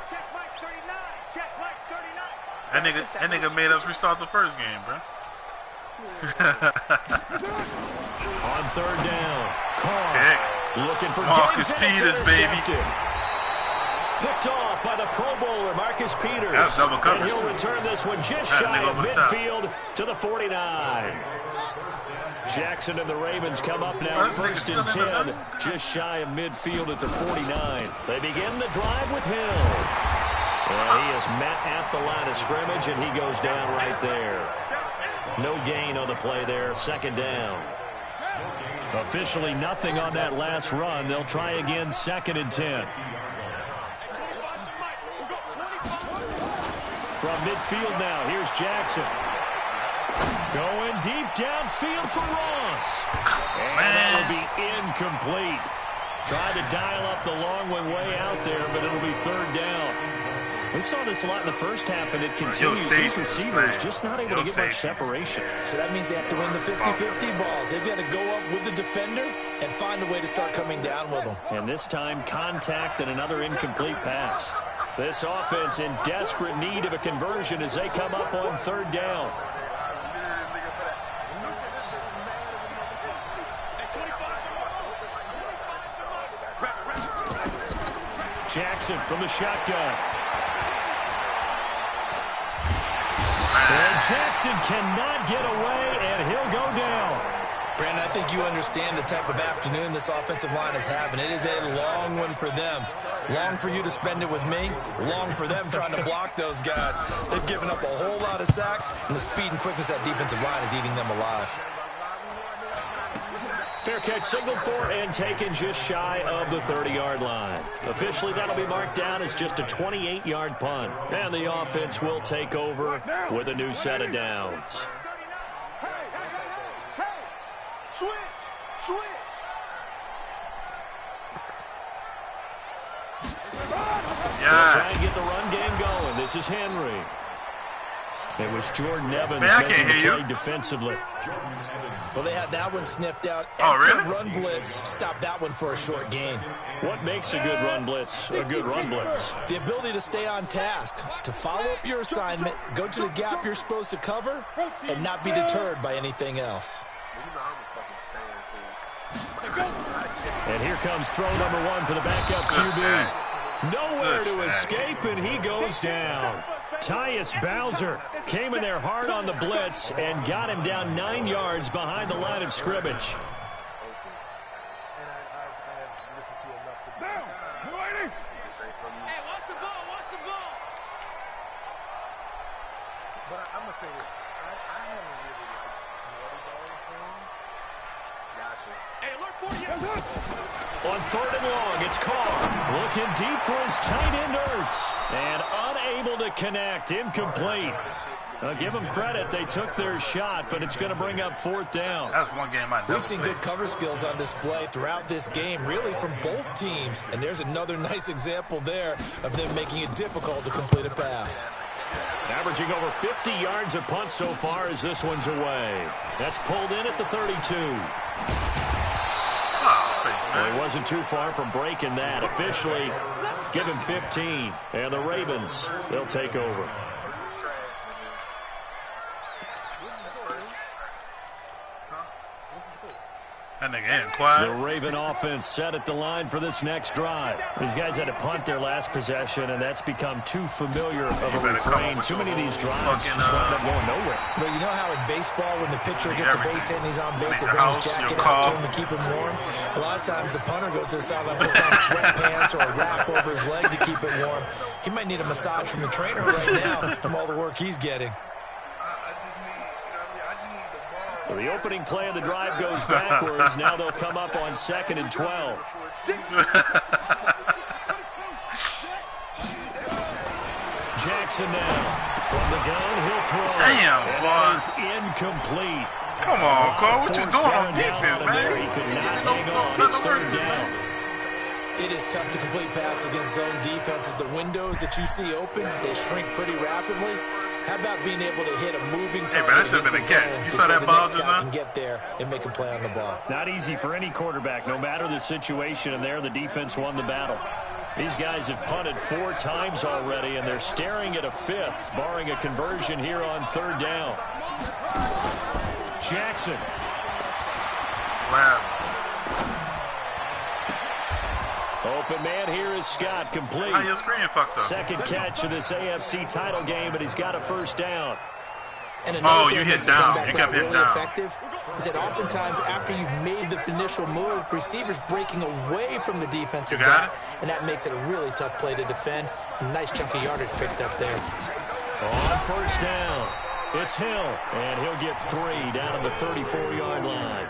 Check Mike 39. That nigga made us restart the first game, bro. On 3rd down, Carr looking for Marcus Peters, baby. Picked off by the Pro Bowler, Marcus Peters. That's double coverage. And he'll return this one just shy of midfield to the 49. Jackson and the Ravens come up now 1st and 10, just shy of midfield at the 49. They begin the drive with Hill. And he is met at the line of scrimmage, and he goes down right there. No gain on the play there, 2nd down. Officially nothing on that last run. They'll try again, 2nd and 10. From midfield now, here's Jackson. Going deep downfield for Ross. And that will be incomplete. Tried to dial up the long one way out there, but it'll be 3rd down. We saw this a lot in the first half, and it continues. These receivers just not able to get much separation. So that means they have to win the 50-50 balls. They've got to go up with the defender and find a way to start coming down with them. And this time, contact and another incomplete pass. This offense in desperate need of a conversion as they come up on 3rd down. Jackson from the shotgun. And Jackson cannot get away, and he'll go down. Brandon, I think you understand the type of afternoon this offensive line is having. It is a long one for them. Long for you to spend it with me. Long for them trying to block those guys. They've given up a whole lot of sacks, and the speed and quickness of that defensive line is eating them alive. Fair catch signaled for and taken just shy of the 30-yard line. Officially, that'll be marked down as just a 28-yard punt. And the offense will take over with a new set of downs. Switch! Yeah. Try and get the run game going. This is Henry. It was Jordan Evans making the play defensively. Well, they had that one sniffed out. Really? Run blitz stopped that one for a short gain. What makes a good run blitz a good run blitz? The ability to stay on task, to follow up your assignment, go to the gap you're supposed to cover, and not be deterred by anything else. And here comes throw number one for the backup QB. Nowhere to escape, and he goes down. Tyus Bowser came in there hard on the blitz and got him down 9 yards behind the line of scrimmage. On 3rd and long, it's Carr looking deep for his tight end Ertz and unable to connect, incomplete. I'll give them credit, they took their shot, but it's going to bring up 4th down. That's one game I never We've seen good cover skills on display throughout this game, really from both teams, and there's another nice example there of them making it difficult to complete a pass. Averaging over 50 yards a punt so far as this one's away. That's pulled in at the 32. Well, he wasn't too far from breaking that. Officially, give him 15. And the Ravens, they'll take over. That nigga ain't quiet. The Raven offense set at the line for this next drive. These guys had to punt their last possession, and that's become too familiar of a refrain. Too many of these drives just wind up going nowhere. But you know how in baseball, when the pitcher gets a base hit and he's on base, they bring his jacket out to him to keep him warm? A lot of times the punter goes to the sideline, puts on sweatpants or a wrap over his leg to keep it warm. He might need a massage from the trainer right now from all the work he's getting. So the opening play of the drive goes backwards. Now they'll come up on 2nd and 12. Jackson now. From the gun, he'll throw. Damn, and boy. that is incomplete. Come on, Cole. What you doing on defense, man? He could not hang on. It's 3rd down. It is tough to complete passes against zone defenses. The windows that you see open, they shrink pretty rapidly. How about being able to hit a moving target? Hey, man, that should have been a catch. You saw that ball just now? Can get there and make a play on the ball. Not easy for any quarterback, no matter the situation, and there the defense won the battle. These guys have punted 4 times already, and they're staring at a 5th, barring a conversion here on 3rd down. Jackson. Wow. Open man here is Scott, complete. How your screen fucked up? 2nd catch of this AFC title game, but he's got a 1st down. And you hit down. You kept hitting really down. Effective is that oftentimes after you've made the initial move, receivers breaking away from the defensive back, and that makes it a really tough play to defend. A nice chunk of yardage picked up there. On 1st down, it's Hill, and he'll get 3 down at the 34-yard line.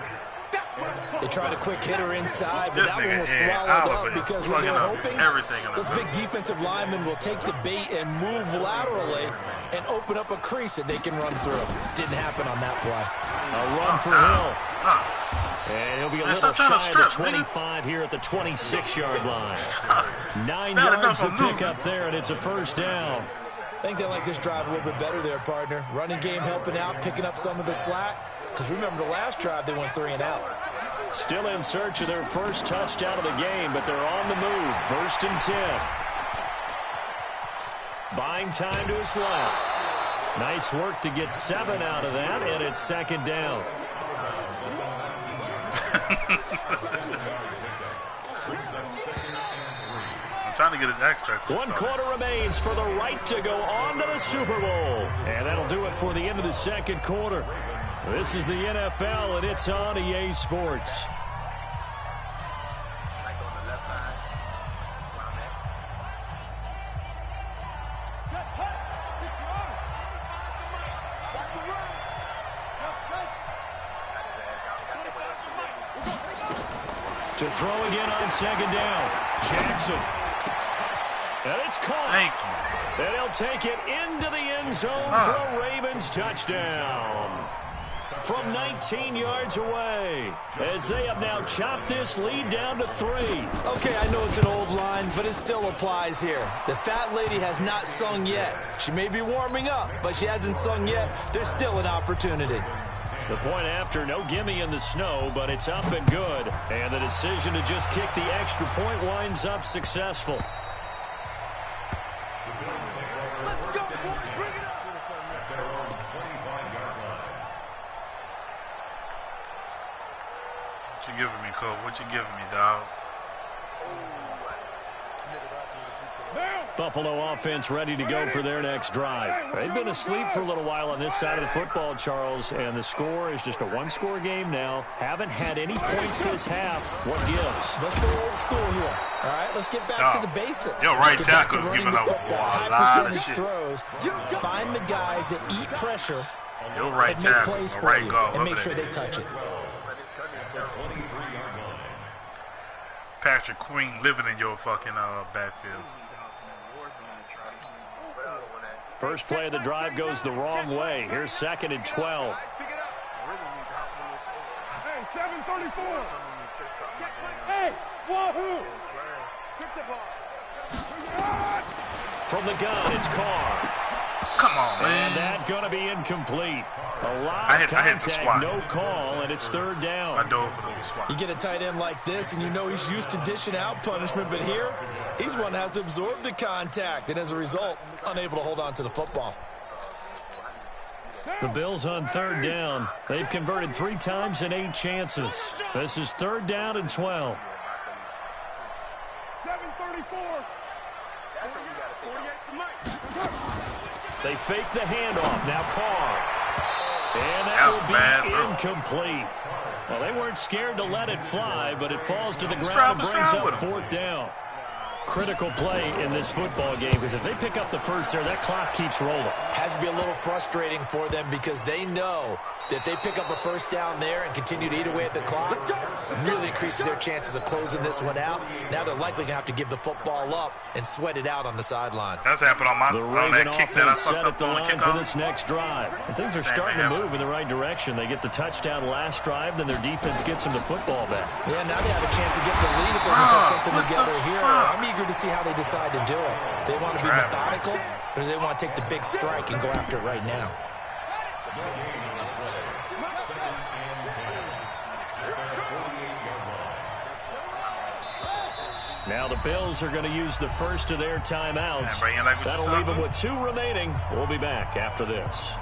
They tried a quick hitter inside, but that one was swallowed up because what they're hoping, those big defensive linemen will take the bait and move laterally and open up a crease that they can run through. Didn't happen on that play. A run for Hill. And he'll be a little shy of the 25 here at the 26-yard line. 9 yards to pick up there, and it's a 1st down. I think they like this drive a little bit better there, partner. Running game helping out, picking up some of the slack. Because remember, the last drive, they went 3 and out. Still in search of their 1st touchdown of the game, but they're on the move. 1st and 10. Buying time to his left. Nice work to get 7 out of that, and it's 2nd down. trying to get his extract. One quarter remains for the right to go on to the Super Bowl. And that'll do it for the end of the second quarter. This is the NFL, and it's on EA Sports. To throw again on second down. Jackson. And it's caught. Thank you. And he'll take it into the end zone for a Ravens touchdown. From 19 yards away, as they have now chopped this lead down to 3. Okay, I know it's an old line, but it still applies here. The fat lady has not sung yet. She may be warming up, but she hasn't sung yet. There's still an opportunity. The point after, no gimme in the snow, but it's up and good. And the decision to just kick the extra point winds up successful. Let's go, boys. Bring it up. What you giving me, Cole? What you giving me, dog? Buffalo offense ready to go for their next drive. They've been asleep for a little while on this side of the football, Charles, and the score is just a one-score game now. Haven't had any points this half. What gives? Let's go old school here. All right, let's get back to the basics. Yo, right tackle's giving up a lot of shit. Throws. Find the guys that eat pressure Yo, right and make tackle, plays for right you guard, and make sure there. they touch it. Patrick Queen living in your fucking backfield. First play of the drive goes the wrong way. Here's 2nd and 12. Hey, 734. Hey, wahoo. Strip the ball. From the gun, it's Carr. Come on, man. And that going to be incomplete. A lot I of hit the contact, swat. no call, and it's 3rd down. I dove for the swat. You get a tight end like this, and you know he's used to dishing out punishment, but here, he's one that has to absorb the contact, and as a result, unable to hold on to the football. The Bills on 3rd down. They've converted 3 times in 8 chances. This is 3rd down and 12. 734. They fake the handoff. Now Carr. And that will be incomplete. Well, they weren't scared to let it fly, but it falls to the ground and brings up 4th down. Critical play in this football game, because if they pick up the first there, that clock keeps rolling. Has to be a little frustrating for them because they know that they pick up a first down there and continue to eat away at the clock, really increases their chances of closing this one out. Now they're likely going to have to give the football up and sweat it out on the sideline. That's happened on my The Raven that kick that I offense set at the line for this next drive. And things are starting to move in the right direction. They get the touchdown last drive, then their defense gets them the football back. Yeah, now they have a chance to get the lead if they're going to put something together here. I'm eager to see how they decide to do it. They want to be methodical, or do they want to take the big strike and go after it right now? Now the Bills are going to use the first of their timeouts. That'll leave them with 2 remaining. We'll be back after this.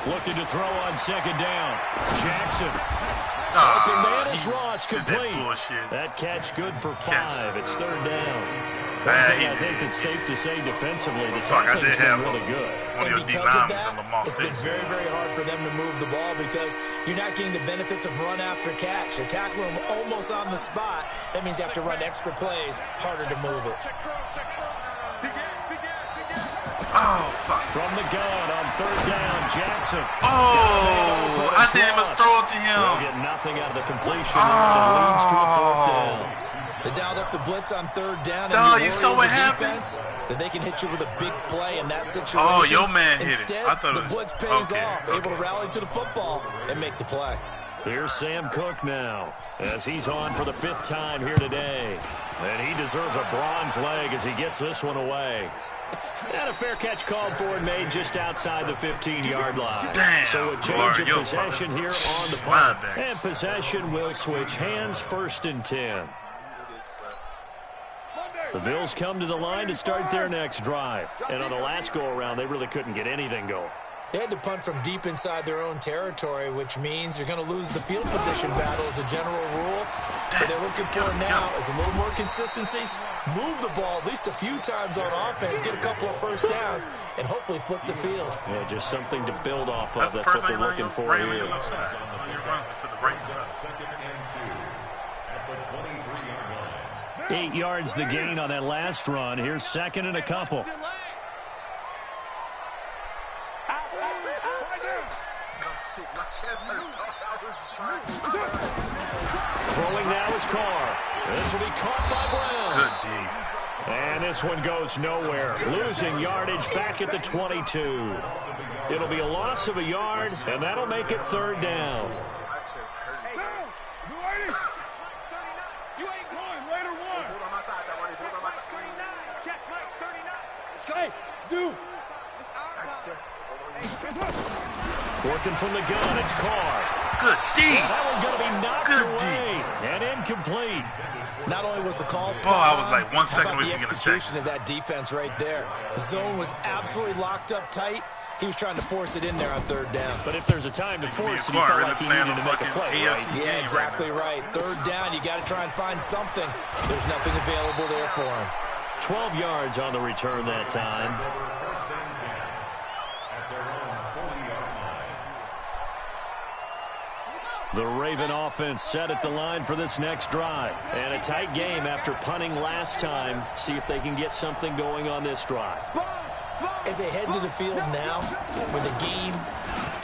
Looking to throw on 2nd down. Jackson. Open man is Ross complete. That catch good for 5. It's 3rd down. One thing I think that's safe to say defensively, the tackling has been really good. And because of that, it's been very, very hard for them to move the ball because you're not getting the benefits of run after catch. You're tackling them almost on the spot. That means you have to run extra plays, harder to move it. Oh, fuck. From the gun on 3rd down, Jackson. Oh, I didn't even throw it to him. They'll get nothing out of the completion. It leads to a 4th down. They dialed up the blitz on 3rd down. Dog, you saw what happened? That they can hit you with a big play in that situation. Oh, your man hit Instead, it. I thought the blitz pays off, okay. able to rally to the football and make the play. Here's Sam Cook now, as he's on for the 5th time here today. And he deserves a bronze leg as he gets this one away. And a fair catch called for and made just outside the 15-yard line. Damn, so a change of possession here on the punt. And possession will switch hands, 1st and 10. The Bills come to the line to start their next drive. And on the last go-around, they really couldn't get anything going. They had to punt from deep inside their own territory, which means you're going to lose the field position battle as a general rule. What they're looking for now is a little more consistency, move the ball at least a few times on offense, get a couple of first downs, and hopefully flip the field. Yeah, just something to build off of. That's what they're looking for here. To the right side. 8 yards the gain on that last run. Here's second and a couple. Throwing now is Carr. This will be caught by Brown. Good D. And this one goes nowhere. Losing yardage back at the 22. It'll be a loss of a yard, and that'll make it third down. Working from the gun, it's Carr. Good D. That one's going to be knocked away and incomplete. Not only was the call spot I was like 1 second away the from getting a execution of that defense right there. The zone was absolutely locked up tight. He was trying to force it in there on third down. But if there's a time to force it, he felt like he needed to make a play, right? Yeah, exactly right. Third down, you got to try and find something. There's nothing available there for him. 12 yards on the return that time. The Raven offense set at the line for this next drive. And a tight game after punting last time. See if they can get something going on this drive. As they head to the field now, with the game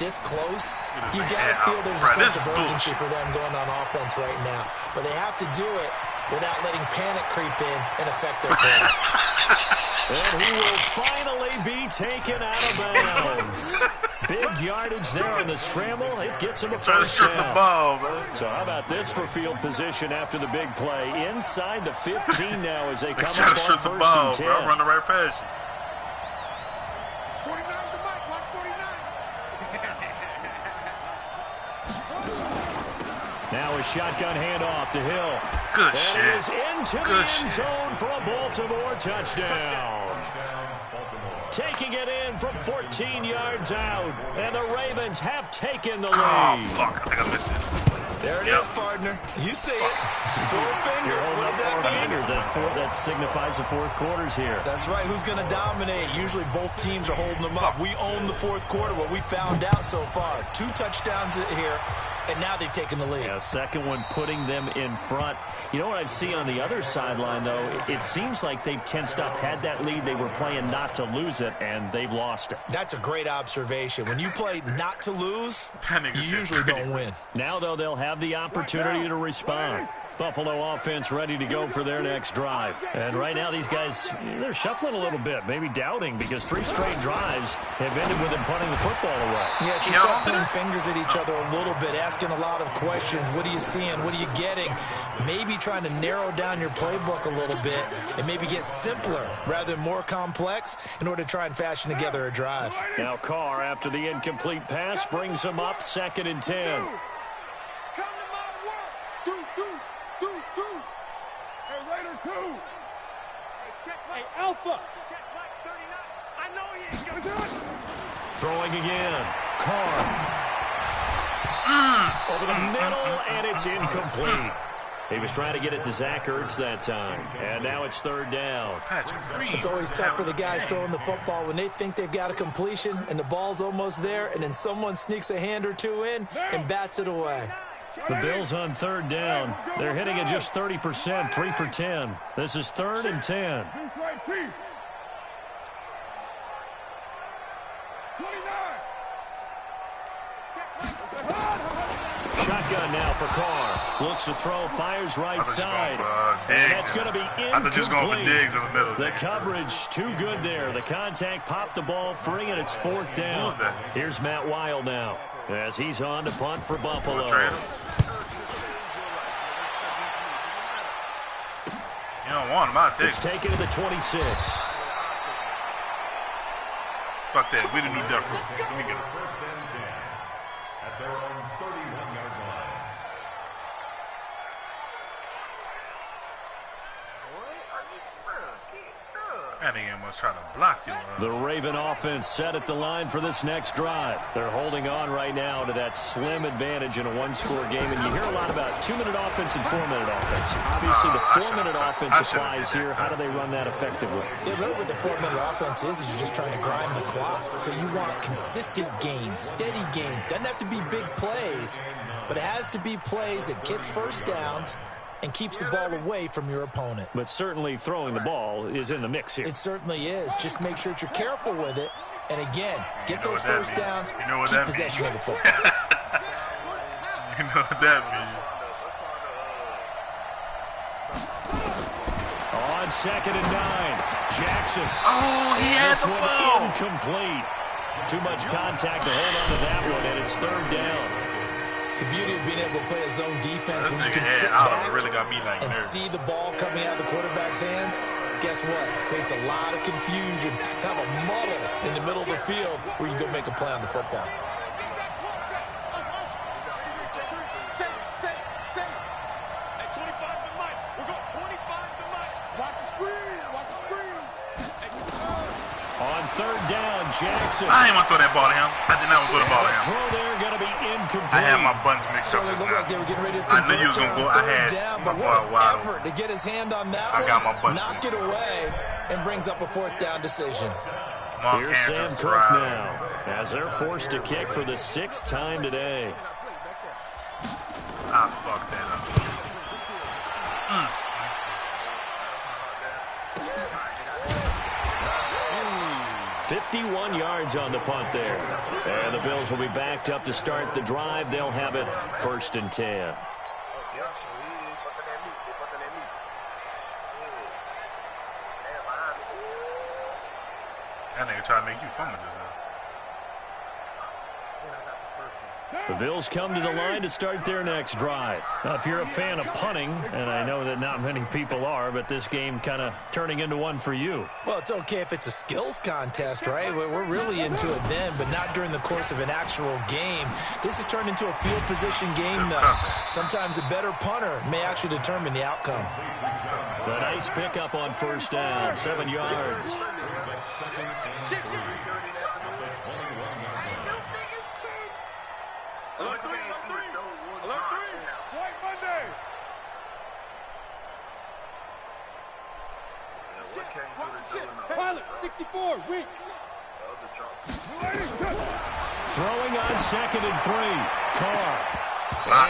this close, you got to feel there's a sense of urgency for them going on offense right now. But they have to do it without letting panic creep in and affect their play. And he will finally be taken out of bounds. Big yardage there on the scramble. It gets him a first down. The ball, man. So how about this for field position after the big play? Inside the 15 now as they come up on first and 10. Bro. Run the right past you. 49 to Mike, watch 49. Now a shotgun handoff to Hill. Good and shit. It is into the end zone for a Baltimore touchdown. Taking it in from 14 yards out. And the Ravens have taken the lead. Oh, fuck. I think I missed this. There it is, partner. You see it. Four fingers. What does that mean? That signifies the fourth quarter's here. That's right. Who's going to dominate? Usually both teams are holding them up. We own the fourth quarter, what we found out so far. 2 touchdowns here, and now they've taken the lead. Yeah, second one putting them in front. You know what I see on the other sideline, though? It seems like they've tensed up, had that lead. They were playing not to lose it, and they've lost it. That's a great observation. When you play not to lose, you usually don't win. Now, though, they'll have the opportunity to respond. Buffalo offense ready to go for their next drive. And right now, these guys, they're shuffling a little bit, maybe doubting, because 3 straight drives have ended with them punting the football away. Yes, you start pointing fingers at each other a little bit, asking a lot of questions. What are you seeing? What are you getting? Maybe trying to narrow down your playbook a little bit and maybe get simpler rather than more complex in order to try and fashion together a drive. Now Carr, after the incomplete pass, brings them up 2nd and 10. Hey, Alpha. Check Mike 39. I know he ain't gonna do it. Throwing again. Carr. Over the middle, and it's incomplete. He was trying to get it to Zach Ertz that time. And now it's 3rd down. It's always tough for the guys throwing the football when they think they've got a completion and the ball's almost there, and then someone sneaks a hand or two in and bats it away. The Bills on 3rd down. They're hitting at just 30%, 3 for 10. This is 3rd and 10. Shotgun now for Carr. Looks to throw, fires right side. And that's going to be incomplete. I thought just going for Diggs in the middle. The coverage too good there. The contact popped the ball free, and it's 4th down. Here's Matt Wild now as he's on to punt for Buffalo. You don't want him, I'll take it. It's taken to the 26. Fuck that. We the new Death Row. Let me get it. At their own 31-yard line. That nigga must try to block you. The Raven offense set at the line for this next drive. They're holding on right now to that slim advantage in a one-score game. And you hear a lot about 2-minute offense and 4-minute offense. Obviously, the 4-minute offense applies here. How do they run that effectively? Yeah, really what the 4-minute offense is you're just trying to grind the clock. So you want consistent gains, steady gains. Doesn't have to be big plays, but it has to be plays that gets first downs and keeps the ball away from your opponent. But certainly throwing the ball is in the mix here. It certainly is. Just make sure that you're careful with it. And again, get those first downs, keep possession of the football. You know what that means. On 2nd and 9, Jackson. Oh, he has the ball. Incomplete. Too much contact to hold on to that one, and it's 3rd down. The beauty of being able to play a zone defense when you can sit back and see the ball coming out of the quarterback's hands, guess what? Creates a lot of confusion, kind of a muddle in the middle of the field where you go make a play on the football. On 3rd down, Jackson. I ain't want to throw that ball to him. I did not want to throw the ball to him. Throw there going to be incomplete. I had my buttons mixed up just now. Like they were getting ready to I knew you was going to go. I had my ball wide open. To get his hand on that I got my buttons knock it away, and brings up a 4th down decision. Here's Sam Cook now, as they're forced to kick for the 6th time today. I fucked that up. 51 yards on the punt there. And the Bills will be backed up to start the drive. They'll have it 1st and 10. That nigga trying to make you fumble just now. The Bills come to the line to start their next drive. Now, if you're a fan of punting, and I know that not many people are, but this game kind of turning into one for you. Well, it's okay if it's a skills contest, right? We're really into it then, but not during the course of an actual game. This has turned into a field position game, though. Sometimes a better punter may actually determine the outcome. A nice pickup on 1st down, 7 yards. Alert 3, alert 3, alert 3. White Monday. Pilot, 64, weak. Throwing on 2nd and 3. Carr.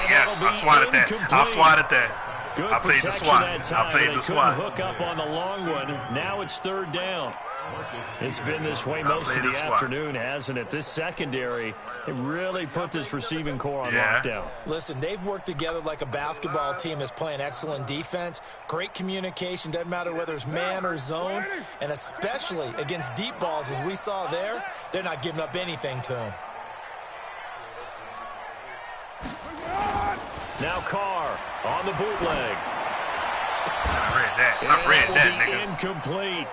Yes, I swatted that. I swatted that. Good I played the swat. I played the swat. Hook up on the long one. Now it's 3rd down. It's been this way most of the afternoon, hasn't it? This secondary, it really put this receiving core on lockdown. Listen, they've worked together like a basketball team that's playing excellent defense. Great communication, doesn't matter whether it's man or zone. And especially against deep balls, as we saw there, they're not giving up anything to them. Now Carr on the bootleg. I read that, nigga. Incomplete.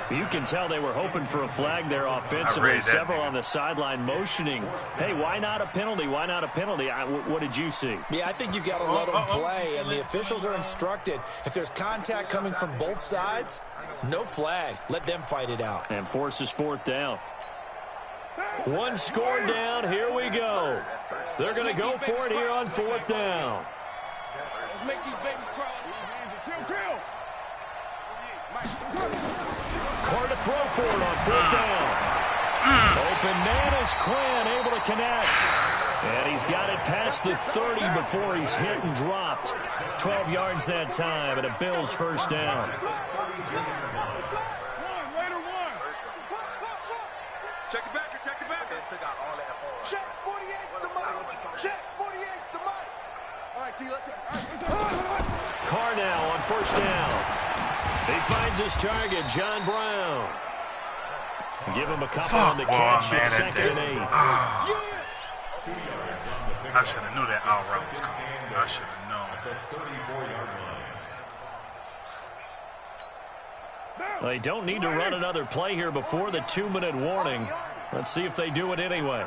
You can tell they were hoping for a flag there offensively. Several on the sideline motioning. Hey, why not a penalty? Why not a penalty? What did you see? Yeah, I think you've got to let them play, and the officials are instructed. If there's contact coming from both sides, no flag. Let them fight it out. And forces 4th down. 1 score down. Here we go. They're going to go for it here on 4th down. Let's make these babies cry. Kill. Carr to throw for it on 4th down. Open man is Quinn, able to connect. And he's got it past the 30 before he's hit and dropped. 12 yards that time, and a Bills 1st down. Check the backer, check the backer. Check 48's the mic. Check 48's the mic. All right, T, let's Carr now on 1st down. He finds his target, John Brown. Give him a couple on the catch at 2nd and 8. I should have knew that out route was coming. I should have known. They don't need to run another play here before the 2-minute warning. Let's see if they do it anyway.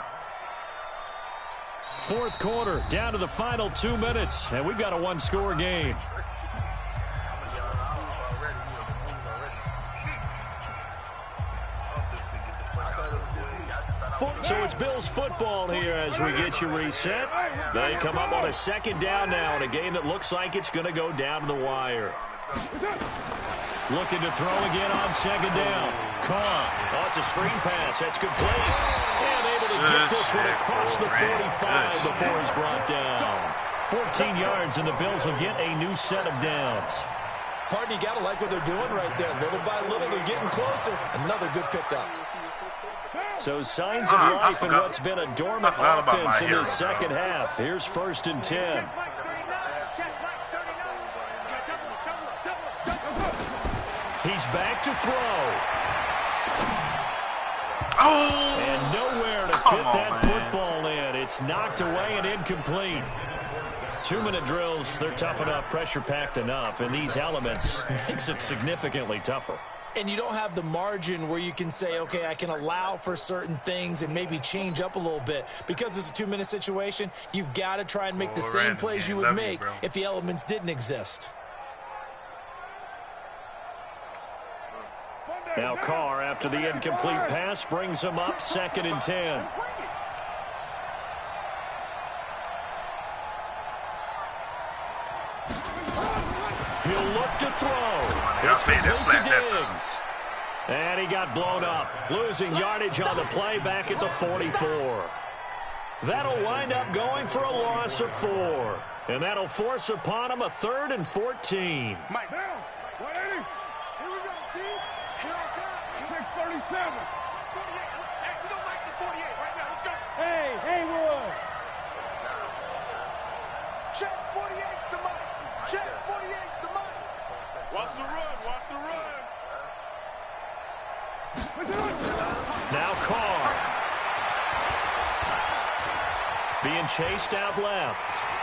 4th quarter, down to the final 2 minutes, and we've got a 1-score game. So it's Bills football here as we get you reset. They come up on a second down now in a game that looks like it's going to go down to the wire. Looking to throw again on second down. Carr. Oh, it's a screen pass. That's complete. And able to get this one across the 45 before he's brought down. 14 yards, and the Bills will get a new set of downs. Pardon, you got to like what they're doing right there. Little by little, they're getting closer. Another good pickup. So signs of life in what's been a dormant offense in this second half. Here's 1st and 10. He's back to throw. Oh! And nowhere to fit that football in. It's knocked away and incomplete. 2-minute drills, they're tough enough, pressure-packed enough, and these elements makes it significantly tougher. And you don't have the margin where you can say, okay, I can allow for certain things and maybe change up a little bit. Because it's a 2-minute situation, you've got to try and make the same plays you would make if the elements didn't exist. Now Carr, after the incomplete pass, brings him up 2nd and 10. He'll look to throw. It's complete to Diggs. And he got blown up, losing yardage on the play back at the 44. That'll wind up going for a loss of 4. And that'll force upon him a 3rd and 14. Mike, down. 180. Here we go, team. Here on top. 637. 48. Hey, we don't like the 48 right now. Let's go. Hey, Haywood. Check 48's the mic. Check 48's the mic. Watch the run. Watch the run. Now Carr. Being chased out left.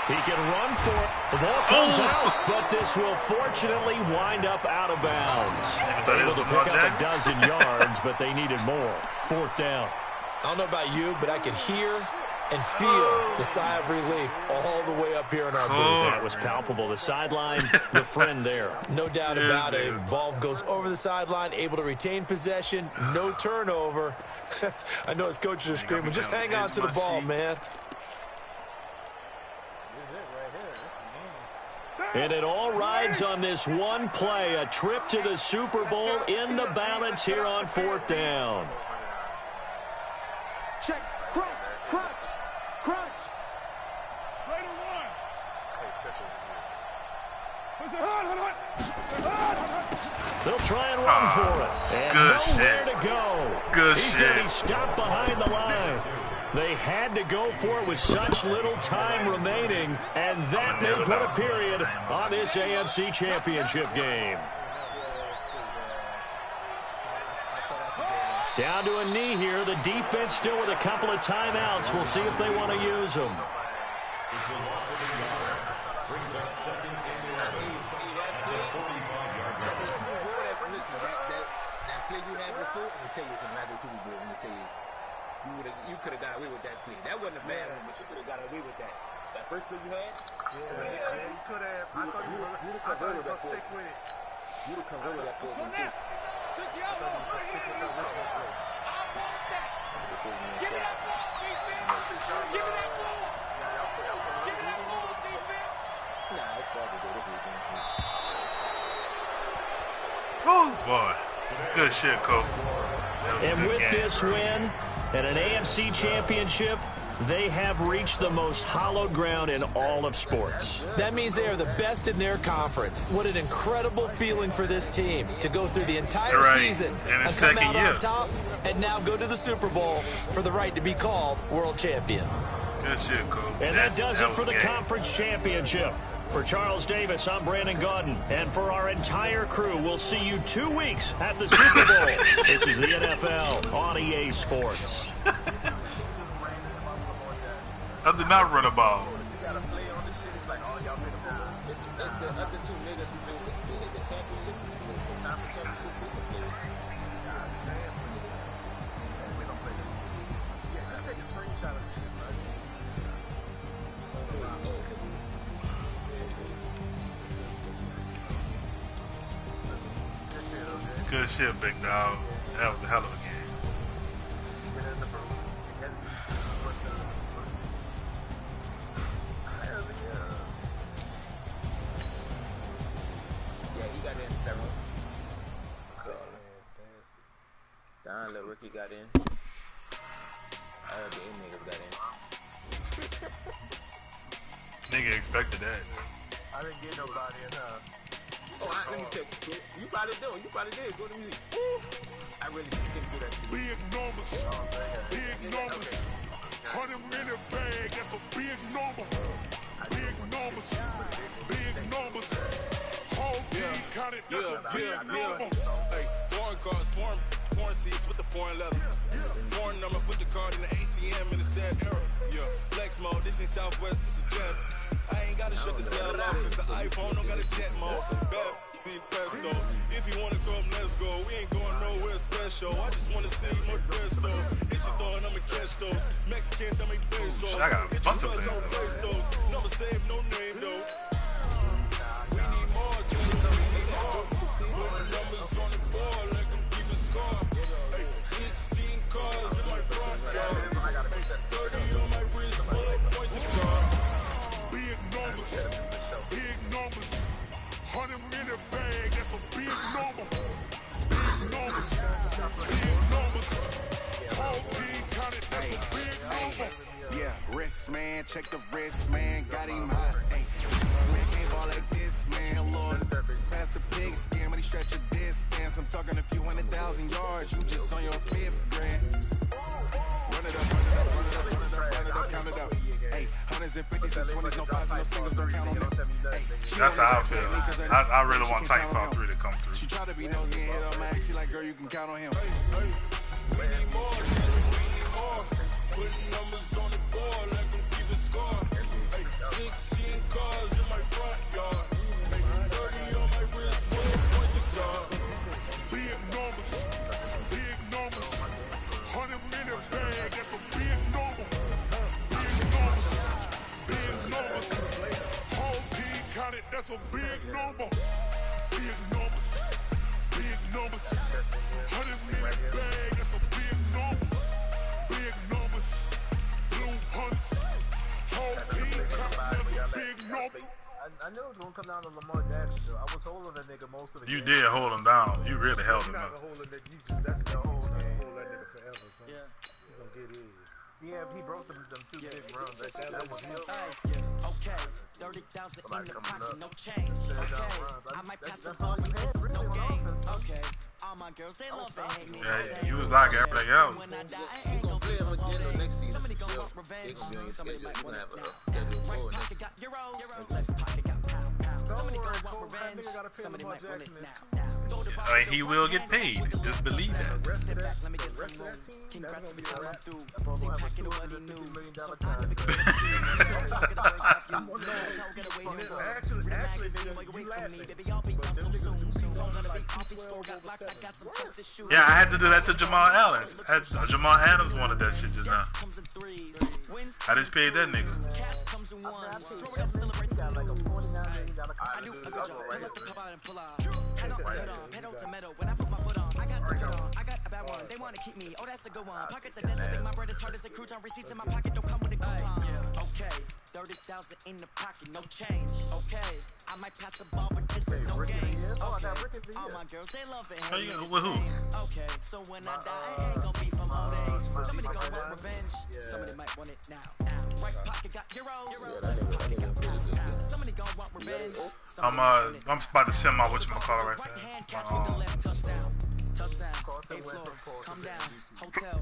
He can run for it. The ball comes out, but this will fortunately wind up out of bounds. Able to pick up a dozen yards, but they needed more. 4th down. I don't know about you, but I could hear and feel the sigh of relief all the way up here in our booth. That was palpable. The sideline, the friend there. No doubt about it. Ball goes over the sideline, able to retain possession, no turnover. I know his coaches are screaming, just hang on to the ball, man. And it all rides on this one play, a trip to the Super Bowl in the balance here on 4th down. Check, crunch, crunch, crunch. Right on. They'll try and run for it. And nowhere to go. He's going to be stopped behind the line. They had to go for it with such little time remaining, and that may put a period on this AFC Championship game. Down to a knee here. The defense still with a couple of timeouts. We'll see if they want to use them. You could have got away with that play. That wasn't a bad one, but you could have got away with that. That first play you had? Yeah, you could have. I thought you were going to stick with it. You would have converted that play. Give me that ball, defense. Give me that ball. Give me that ball, defense. Nah, it's far to go. Oh, boy. Good shit, Cole. And with this win and an AFC championship, they have reached the most hallowed ground in all of sports. That means they are the best in their conference. What an incredible feeling for this team to go through the entire season and come out on top and now go to the Super Bowl for the right to be called world champion. Good shit, Cole. And that does it for the conference championship. For Charles Davis, I'm Brandon Gaudin. And for our entire crew, we'll see you 2 weeks at the Super Bowl. This is the NFL on EA Sports. I did not run a ball. Good shit, big dog. That was a hell of a game. Ricky got in. I heard the niggas got in. Nigga expected that. I didn't get nobody in. Oh, let me check. You probably do. You probably did. Go to music. I really couldn't do that. Big numbers. Big numbers. 100 minute bag. That's a big number. Big numbers. Big numbers. Whole team counted. That's a big number. Hey, foreign cars, foreign seats with the foreign leather. Foreign number, put the card in the ATM in the sad era. Yeah, flex mode, this ain't Southwest, this is jet. I ain't gotta shut the cell off, cause the iPhone don't got a jet mode. Bad need pesto. If you wanna come, let's go. We ain't going nowhere special. I just wanna see more pesto. Hit your throw and I'ma catch those. Mexican, I'ma pesos. I got a bunch of them. Number save, no name though. We need more, we need more. Put the numbers on the board, let them keep a score. Hey, 16 cars in my front yard. 30 on my wrist, bullet points of car. Big numbers. Big numbers. 100 minute bag. That's a big number. Big numbers. Big numbers. Whole team counted. That's a big number. Yeah, wrist man, check the wrist man, got him hot. Hey, man can't ball like this, man. Lord, pass the pig skin when he stretch a distance. I'm talking a few 100,000 yards. You just on your 5th grand. Run it up, run it up, run it up, run it up, run it up, count it up. Hey, hundreds and 50s and 20s, no 5s, no singles, don't count on them. Hey, that's how I feel. I really want Titanfall 3 to come through. She tried to be nosy and hit on my ass. She like, girl, you can count on him. We need more, we need more. Put numbers on the board, let them keep the score. Hey, 16 cars in my front yard. Hey, 30 on my wrist, 4 points of guard. Big numbers. Big numbers. 100 minute bag. That's a big number. Big numbers. Big numbers. Whole team counted. That's a big number. Big numbers. Big numbers. 100 minute bag. That's a big number. Big numbers. Blue hunts. Whole team counted. That's a big number. I knew it was gonna come down to Lamar Jackson. Though. I was holding that nigga most of the You game. did hold him down. You really held him You're up. not gonna hold that nigga. You just that's the whole game. Hold that nigga forever. So Yeah. You gonna get his. Yeah, he broke them 2 big runs. That was him. Okay, 30,000 in the pocket, no change. Okay, I might pass the ball with this, no game. Okay, all my girls they love and hate me. Yeah, you was like everything else. When I die, I ain't gonna be Play him again next season. Somebody gonna want revenge. Somebody might want it now. Right pocket got euros, left pocket got pound. Somebody gonna want revenge. Somebody might want it now. I mean, he will get paid. Just believe that. Sit back, let me get some room. King Rats every time I'm through. Same packet of what he knew. So I never get Yeah, I had to do that to Jamal Adams. Jamal Adams wanted that shit just now. I just paid that nigga. I do a good job. Pull up the cover and pull out. Head on, pedal to metal. When I put my foot on, I got to put on. I got a bad one. They want to keep me. Oh, that's a good one. Pockets are dead. I think my bread is hard as a crouton. Receipts in my pocket don't come with a coupon. Okay, 30,000 in the pocket, no change. Okay, I might pass the ball, but this is no game. Okay, all my girls they love it. With who? Okay, so when I die, I ain't gonna be from old age. Somebody gonna want revenge. Somebody might want it now. Right pocket got euros. Left pocket got pound. Somebody gonna want revenge. I'm about to send my whatchamacallit right Right hand there. catch with the left touchdown. Touchdown. A floor. Come down. Hotel.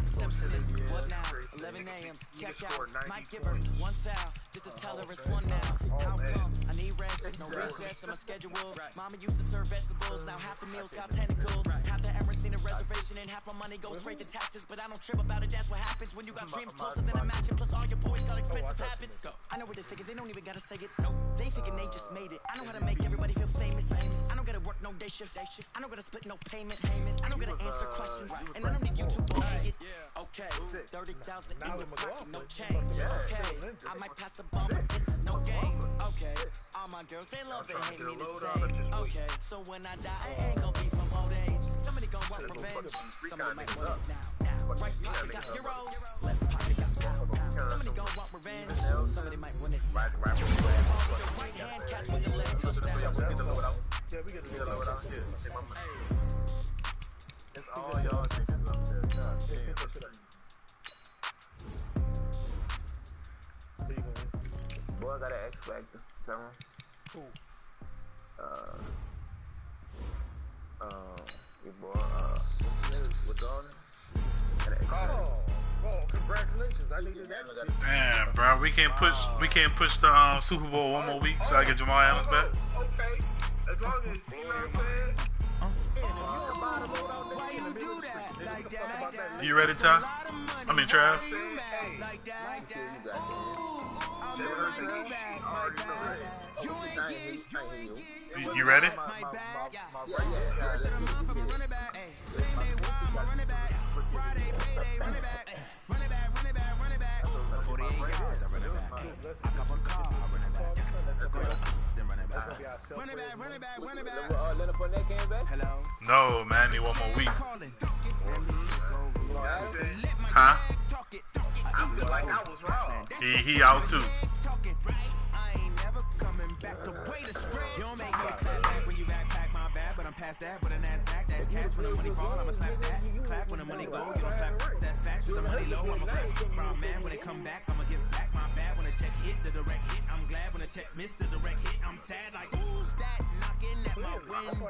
Steps to this. What now? 11 a.m. Check out. Mike Giver. 1 foul. Just to tell her it's 1 now. How come? I need rest. No recess in my schedule. Mama used to serve vegetables. Now half the meals got tentacles. Half the Emirates in a reservation and half my money goes straight to taxes. But I don't trip about it. That's what happens when you got dreams closer than a mansion. Plus all your boys got expensive habits. I know what they're thinking. They don't even gotta say it. No, they thinking they just made it. I know how to make everybody feel famous. I don't gotta work no day shift. I don't gotta split no payment. I don't gotta answer questions. And I don't need you to obey it. Okay, 30,000 in the pocket, no change. Okay, I might pass the ball, but this is no game. Okay, all my girls they love it, hate me the same. Okay, so when I die, I ain't gonna be from old age. Somebody gonna want revenge. Somebody might want it now. Right pocket got euros, left pocket got pound. Somebody gonna want revenge. Somebody might want it now. Right hand catch with the left touchdown. Yeah, we get to load out. It's all y'all niggas up there. God damn. Boy, I got an X Factor. Tell him. Who? Your boy, what's his name? What's on it? Oh, congratulations! I needed that shit. Damn, bro, we can't push the Super Bowl one more week so I get Jamal Adams back. Okay, as long as you know what I'm saying. You ready, Ty? I mean, Trav. You ready? No, man, need one more week. Huh? I feel like I was wrong. He out too. You don't make no clap back when you backpack my bad, but I'm past that. But a NASDAQ, that's cash. When the money fall, I'ma slap that. Clap when the money go, you don't slap. That's facts. With the money low, I'ma crash. Brown man, when it come back, I'ma give back my bad. When the check hit, the direct hit, I'm glad. When the check missed, the direct hit, I'm sad. Like, who's that knocking at my window?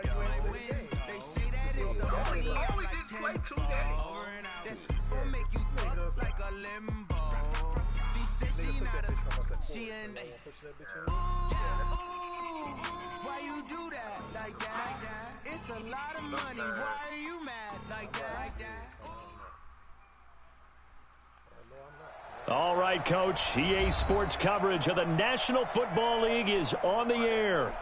They say that it's the money. I'm like 10 that's gonna make you fuck like a limbo. She said she not a, she ain't. Why you do that like that? It's a lot of money. Why are you mad like that? All right, Coach. EA Sports coverage of the National Football League is on the air.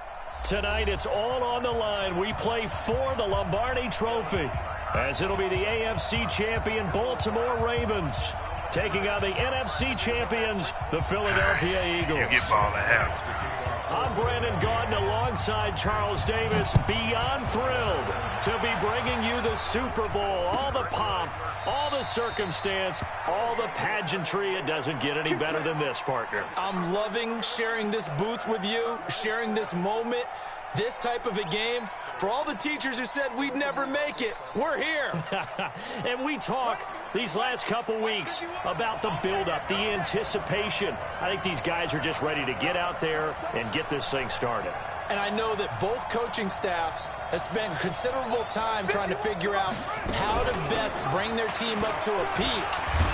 Tonight, it's all on the line. We play for the Lombardi Trophy, as it'll be the AFC champion Baltimore Ravens taking on the NFC champions, the Philadelphia Eagles. You get ball at halftime. I'm Brandon Gaudin alongside Charles Davis, beyond thrilled to be bringing you the Super Bowl. All the pomp, all the circumstance, all the pageantry. It doesn't get any better than this, partner. I'm loving sharing this booth with you, sharing this moment, this type of a game. For all the teachers who said we'd never make it, we're here. And we talk these last couple weeks about the build-up, the anticipation. I think these guys are just ready to get out there and get this thing started. And I know that both coaching staffs have spent considerable time trying to figure out how to best bring their team up to a peak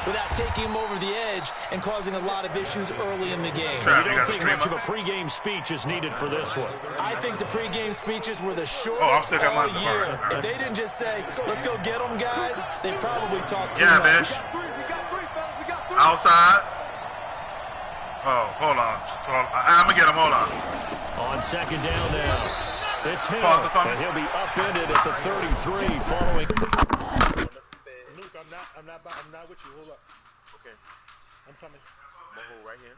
without taking them over the edge and causing a lot of issues early in the game. You don't think much of a pregame speech is needed for this one? I think the pregame speeches were the shortest all year. If they didn't just say, let's go get them, guys, they probably talked too much. Outside. Oh, hold on. I'm going to get him. Hold on. On second down now, it's Hill, and he'll be upended at the 33 following. Luke, I'm not with you. Hold up. Okay. I'm coming. I'm gonna hold right here.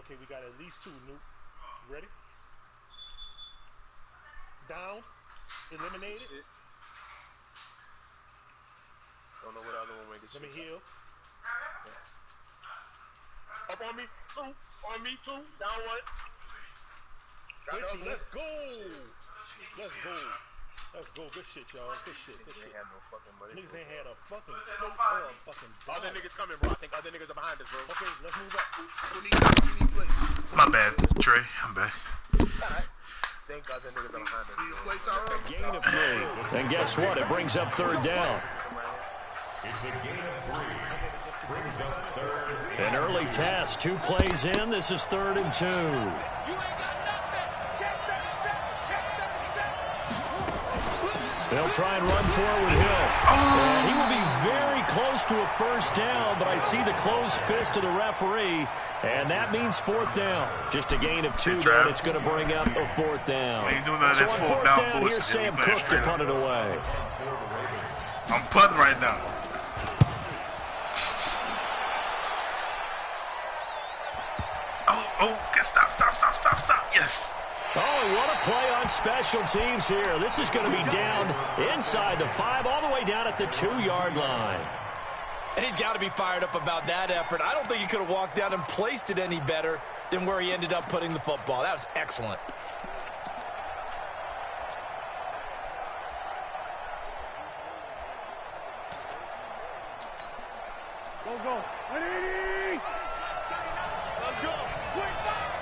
Okay, we got at least two, Luke. You ready? Down. Eliminated. Don't know what other one make it. Let me heal. Up on me, two. On me, two. Down one. Let's go. Let's go. Let's go. Good shit, y'all. Good shit. Good shit. Niggas ain't had a fucking plate or a fucking dollar. Other niggas coming, bro. I think other niggas are behind us, bro. Okay, let's move up. Who need plates? My bad, Trey. I'm back. Think other niggas are behind us. Gain of 3. And guess what? It brings up third down. It's a gain of 3. Brings up third. An early test. 2 plays in. This is 3rd and 2. They'll try and run forward Hill. And he will be very close to a first down, but I see the closed fist of the referee, and that means 4th down. Just a gain of 2, but it's going to bring up a 4th down. So on 4th down, here's Sam Cook to punt it away. I'm punting right now. Oh, stop. Yes. Oh, what a play on special teams here. This is going to be down inside the 5, all the way down at the 2-yard line. And he's got to be fired up about that effort. I don't think he could have walked down and placed it any better than where he ended up putting the football. That was excellent. Go. 180. Let's go. 25.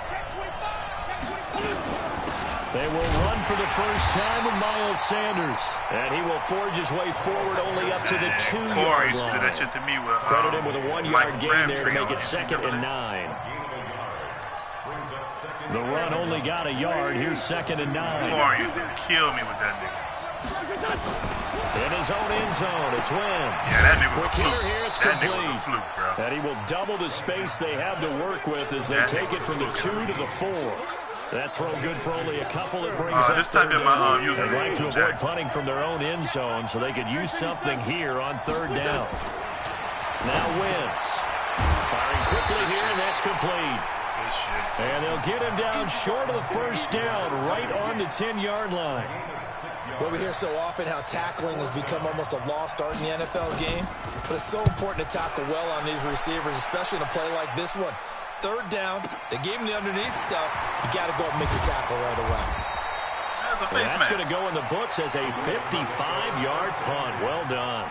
Check 25. Check 25. They will run for the first time with Miles Sanders. And he will forge his way forward only up to the 2-yard line. That shit to me with, credit him with a 1-yard gain there to make it 2nd and 9. The run only got a yard. Here's 2nd and 9. Corey used to kill me with that nigga. In his own end zone, it's Wentz. Yeah, that nigga was a fluke. Here, it's that complete. nigga was a fluke, bro. And he will double the space they have to work with as they take it from the 2 to the 4. That throw good for only a couple. It brings up this type of my They'd like to avoid punting from their own end zone so they could use something here on 3rd down. Now Wentz. Firing quickly here, and that's complete. And they'll get him down short of the first down, right on the 10-yard line. Well, we hear so often how tackling has become almost a lost art in the NFL game. But it's so important to tackle well on these receivers, especially in a play like this one. 3rd down, they gave him the underneath stuff. You got to go and make the tackle right away. That's going to go in the books as a 55-yard punt. Well done.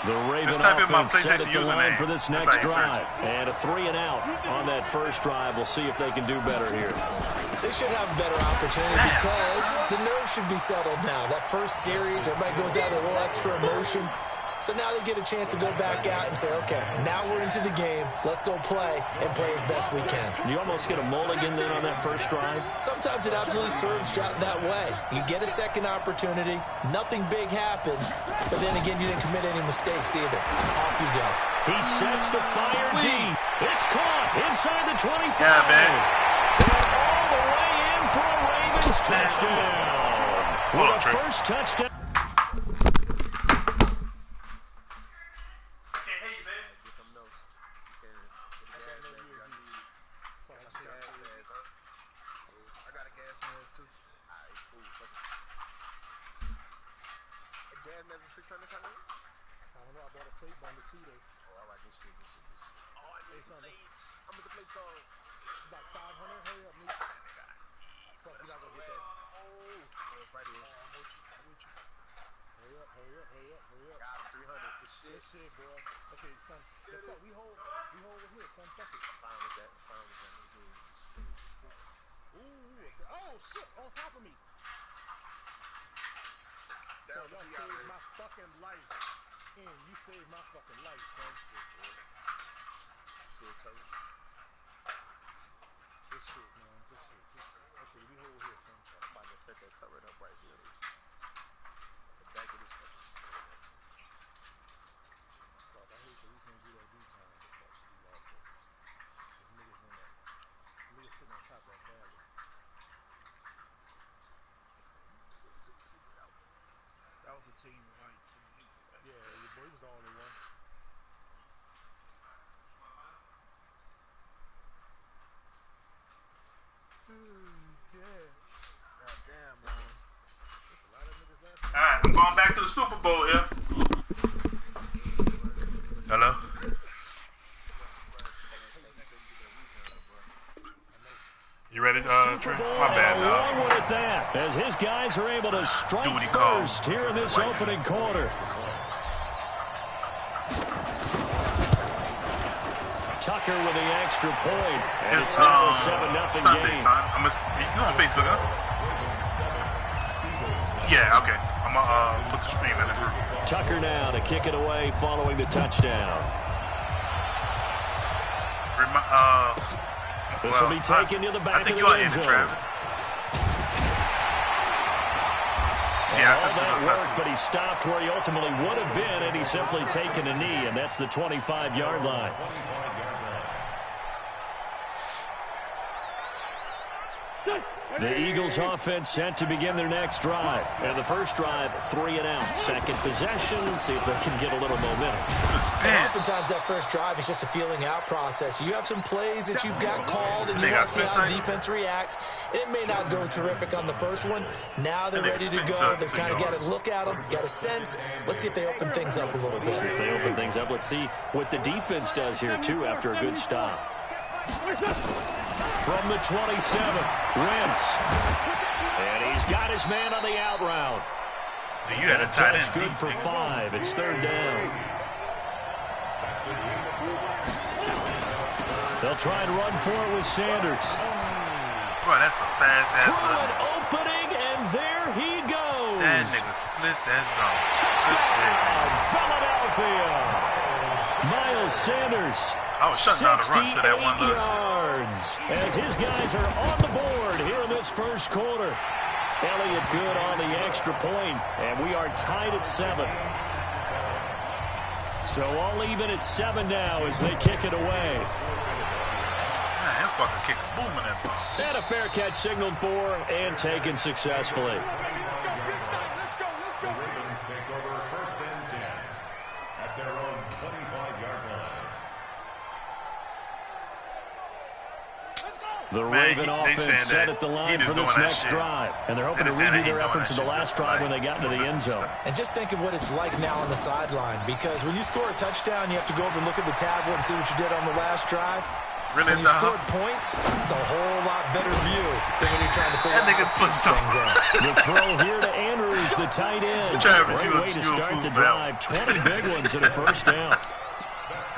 The Raven offense set at the line for this next drive. And a 3 and out on that first drive. We'll see if they can do better here. They should have a better opportunity because the nerves should be settled now. That first series, everybody goes out with a little extra emotion. So now they get a chance to go back out and say, okay, now we're into the game. Let's go play and play as best we can. You almost get a mulligan then on that first drive? Sometimes it absolutely serves that way. You get a second opportunity. Nothing big happened. But then again, you didn't commit any mistakes either. Off you go. He sets to fire deep. It's caught inside the 25. Yeah, man. And all the way in for a Ravens touchdown. With a first touchdown. You saved my fucking life, son. Good shit, man. Good shit. Okay, we hold here, son. I'm about to set that turret up right here. At the back of this fucking. Fuck, I hate that we can't do that D-time. Fuck, we lost focus. There's niggas in that. Niggas sitting on top of that barrel. That was the team, right? Yeah, your boy was the only one. Yeah. God damn, man. There's a lot of niggas left. Alright, I'm going back to the Super Bowl here. Hello? You ready, Trey? My bad, dog. Long one at that, as his guys are able to strike first here in this opening quarter. Tucker with the extra point. And it's now a 7-0 Sunday, game. son. You on Facebook, huh? Yeah, okay. I'm gonna put the stream in the group. Tucker now to kick it away following the touchdown. This will be taken to the back of the end zone. Yeah, all that work, but he stopped where he ultimately would have been, and he's simply taken a knee, and that's the 25-yard line. The Eagles offense set to begin their next drive. And the first drive, 3 and out. Second possession, see if they can get a little momentum. And oftentimes that first drive is just a feeling out process. You have some plays that you've got called and you want to see how the defense reacts. It may not go terrific on the first one. Now they're ready to go. They've kind of got to look at them, got a sense. Let's see if they open things up a little bit. See if they open things up. Let's see what the defense does here, too, after a good stop. From the 27, Wentz. And he's got his man on the out route. You had a tight end. That's good for 5. It's 3rd down. They'll try and run for it with Sanders. Boy, that's a fast-ass through an opening, and there he goes. That nigga split that zone. Touchdown, Philadelphia. Miles Sanders. I was shutting down the run to that one yards as his guys are on the board here in this first quarter. Elliott good on the extra point, and we are tied at 7. So all even at 7 now as they kick it away. Man, that fucking kick a boom in that ball. And a fair catch signaled for and taken successfully. The Ravens take over 1st and 10 at their own 25-yard line. The Raven offense set at the line for this next drive. And they're hoping to redo their efforts in the last drive when they got into the end zone. And just think of what it's like now on the sideline. Because when you score a touchdown, you have to go over and look at the tablet and see what you did on the last drive. Really, when you scored points, it's a whole lot better view than when you're trying to figure out things out. The throw here to Andrews, the tight end. Great way to start the drive. 20 big ones and a first down.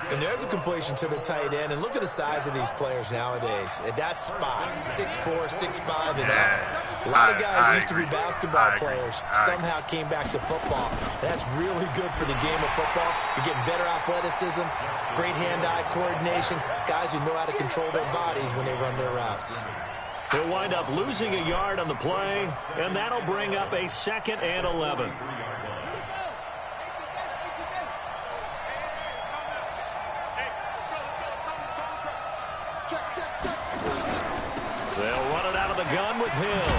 And there's a completion to the tight end. And look at the size of these players nowadays. At that spot, 6'4", 6'5", and up. A lot of guys used to be basketball players, somehow came back to football. And that's really good for the game of football. You're getting better athleticism, great hand-eye coordination, guys who know how to control their bodies when they run their routes. They'll wind up losing a yard on the play, and that'll bring up a 2nd and 11. They'll run it out of the gun with Hill.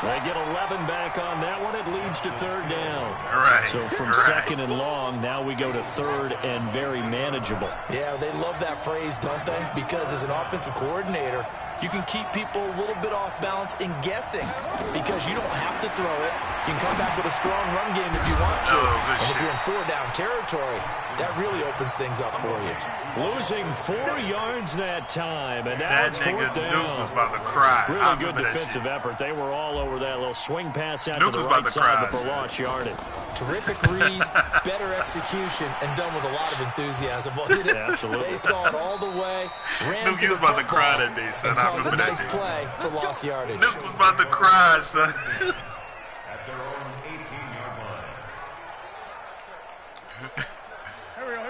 They get 11 back on that one. It leads to 3rd down. Right. So from 2nd and long, now we go to 3rd and very manageable. Yeah, they love that phrase, don't they? Because as an offensive coordinator, you can keep people a little bit off balance and guessing because you don't have to throw it. You can come back with a strong run game if you want to. And if you're in 4-down territory, that really opens things up for you. Losing 4 yards that time, and now it's 4th down. Nuke was about to cry. Really good defensive effort. They were all over that little swing pass out to the right side before lost yardage. Terrific read, better execution, and done with a lot of enthusiasm. Yeah, absolutely. They saw it all the way, ran Nuke to the was about to cry football, that day, son. and caused a nice play for lost yardage. Nuke was about to cry, son. At their own 18-yard line.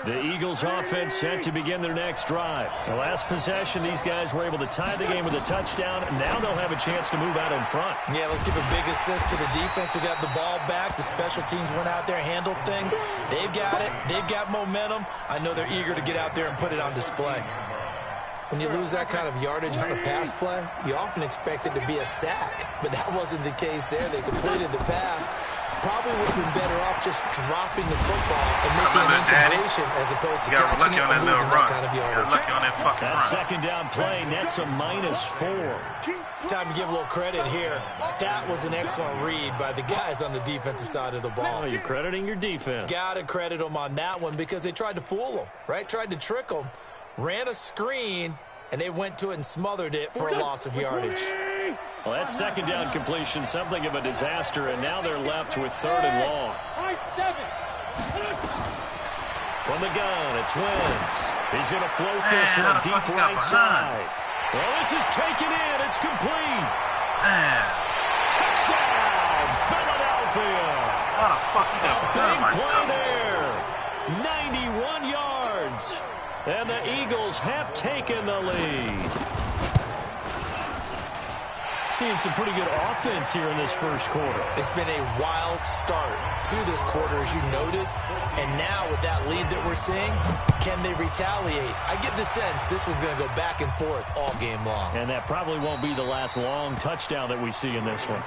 The Eagles offense set to begin their next drive. The last possession, these guys were able to tie the game with a touchdown, and now they'll have a chance to move out in front. Yeah, let's give a big assist to the defense who got the ball back. The special teams went out there, handled things. They've got it. They've got momentum. I know they're eager to get out there and put it on display. When you lose that kind of yardage on a pass play, you often expect it to be a sack, but that wasn't the case there. They completed the pass. Probably would have been better off just dropping the football and making an incompletion as opposed to catching it and losing that kind of yardage. Lucky on that fucking that run. 2nd down play nets a -4. Time to give a little credit here. That was an excellent read by the guys on the defensive side of the ball. Oh, you're crediting your defense. Got to credit them on that one because they tried to fool them, right? Tried to trick them, ran a screen, and they went to it and smothered it for a loss of yardage. Well, that 2nd down completion, something of a disaster, and now they're left with 3rd and long. From the gun, it's Wentz. He's going to float this one deep right side. Well, this is taken in. It's complete. Touchdown, Philadelphia. How the fuck you got Big play there. 91 yards. And the Eagles have taken the lead. Seeing some pretty good offense here in this first quarter. It's been a wild start to this quarter, as you noted. And now with that lead that we're seeing, can they retaliate? I get the sense this one's going to go back and forth all game long. And that probably won't be the last long touchdown that we see in this one.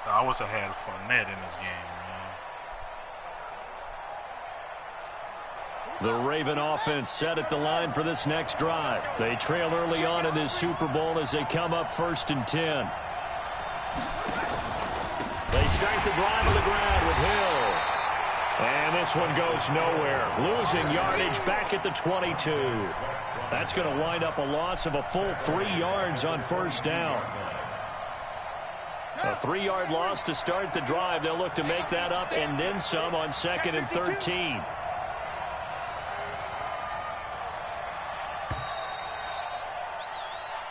I wish I had Fournette in this game, man. The Raven offense set at the line for this next drive. They trail early on in this Super Bowl as they come up 1st and 10. They start the drive to the ground with Hill. And this one goes nowhere. Losing yardage back at the 22. That's going to wind up a loss of a full 3 yards on first down. A 3-yard loss to start the drive. They'll look to make that up and then some on 2nd and 13.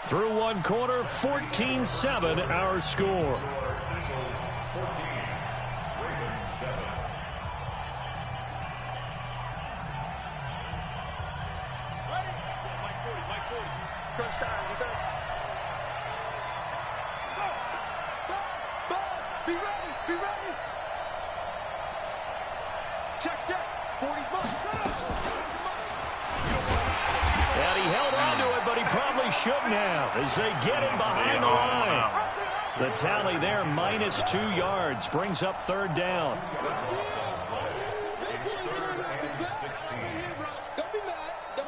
Through one quarter, 14-7 our score. Touchdown, defense. Be ready, be ready. Check. 40's mark. And he held on to it, but he probably shouldn't have as they get him behind the line. The tally there, -2 yards, brings up 3rd down.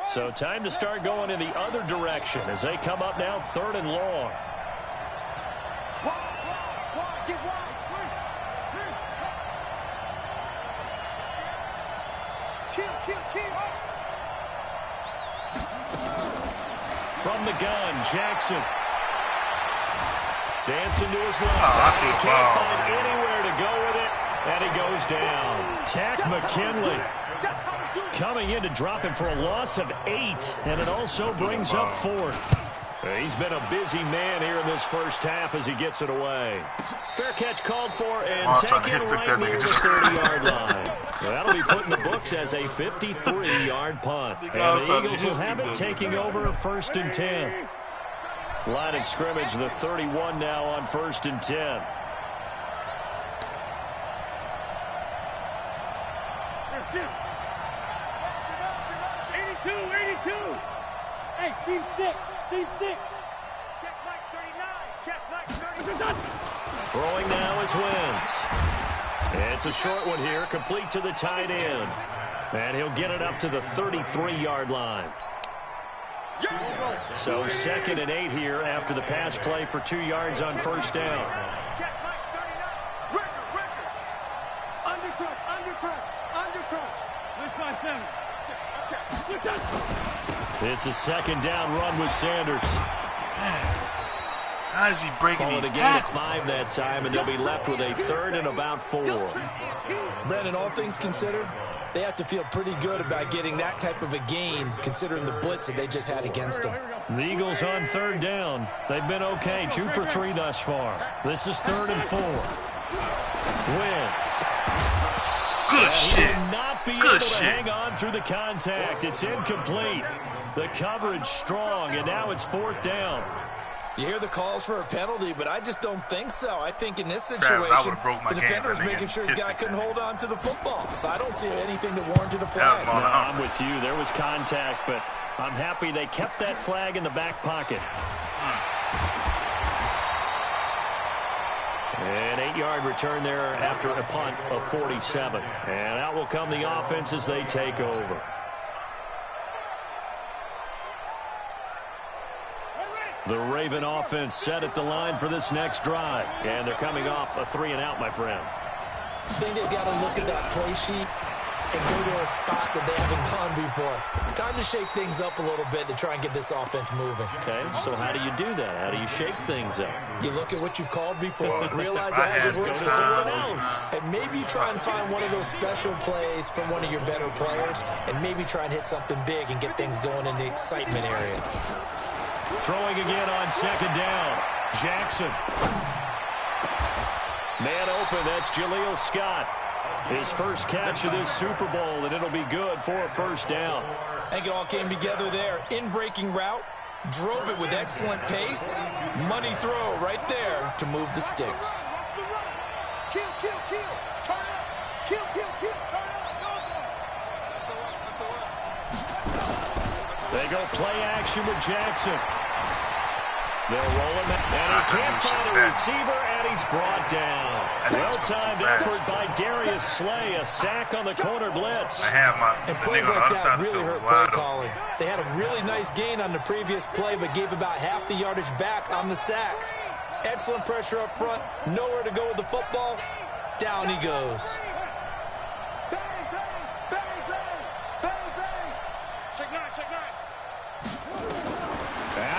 So time to start going in the other direction as they come up now 3rd and long. From the gun, Jackson. Dancing to his left. He can't find anywhere to go with it, and he goes down. Tack McKinley coming in to drop him for a loss of 8, and it also brings up 4th. He's been a busy man here in this first half as he gets it away. Fair catch called for and taken right near the 30-yard line. That'll be put in the books as a 53-yard punt. And the Eagles will have it taking over 1st and 10. Line of scrimmage, the 31 now on 1st and 10. Hey, Team 6. Check Mike 39. Check Mike 39. Throwing now is Wentz. It's a short one here, complete to the tight end. And he'll get it up to the 33-yard line. So 2nd and 8 here after the pass play for 2 yards on first down. Check Mike 39. Record. Undercrunch. Let's find 7. It's a 2nd down run with Sanders. How is he breaking these tackles? 5 that time, and they'll be left with a 3rd and about 4. Brandon, all things considered, they have to feel pretty good about getting that type of a gain, considering the blitz that they just had against them. The Eagles on 3rd down. They've been okay, 2 for 3 thus far. This is 3rd and 4. Wentz. Good shit. He will not be able to hang on through the contact. It's incomplete. The coverage strong, and now it's 4th down. You hear the calls for a penalty, but I just don't think so. I think in this situation, the defender was making sure his guy couldn't hold on to the football. So I don't see anything that warranted a flag. No, I'm with you. There was contact, but I'm happy they kept that flag in the back pocket. An 8-yard return there after a punt of 47. And out will come the offense as they take over. The Raven offense set at the line for this next drive. And they're coming off a 3-and-out, my friend. I think they've got to look at that play sheet and go to a spot that they haven't gone before. Time to shake things up a little bit to try and get this offense moving. Okay, so how do you do that? How do you shake things up? You look at what you've called before, realize it hasn't worked for someone else, and maybe try and find one of those special plays from one of your better players, and maybe try and hit something big and get things going in the excitement area. Throwing again on 2nd down. Jackson. Man open, that's Jaleel Scott. His first catch of this Super Bowl, and it'll be good for a 1st down. I think it all came together there. In-breaking route, drove it with excellent pace. Money throw right there to move the sticks. Kill. Turn up. Kill. Turn up. They go play action with Jackson. They'll roll him, and he can't find a receiver, and he's brought down. Well-timed effort by Darius Slay, a sack on the corner blitz. And plays like that really hurt play calling. They had a really nice gain on the previous play, but gave about half the yardage back on the sack. Excellent pressure up front, nowhere to go with the football. Down he goes.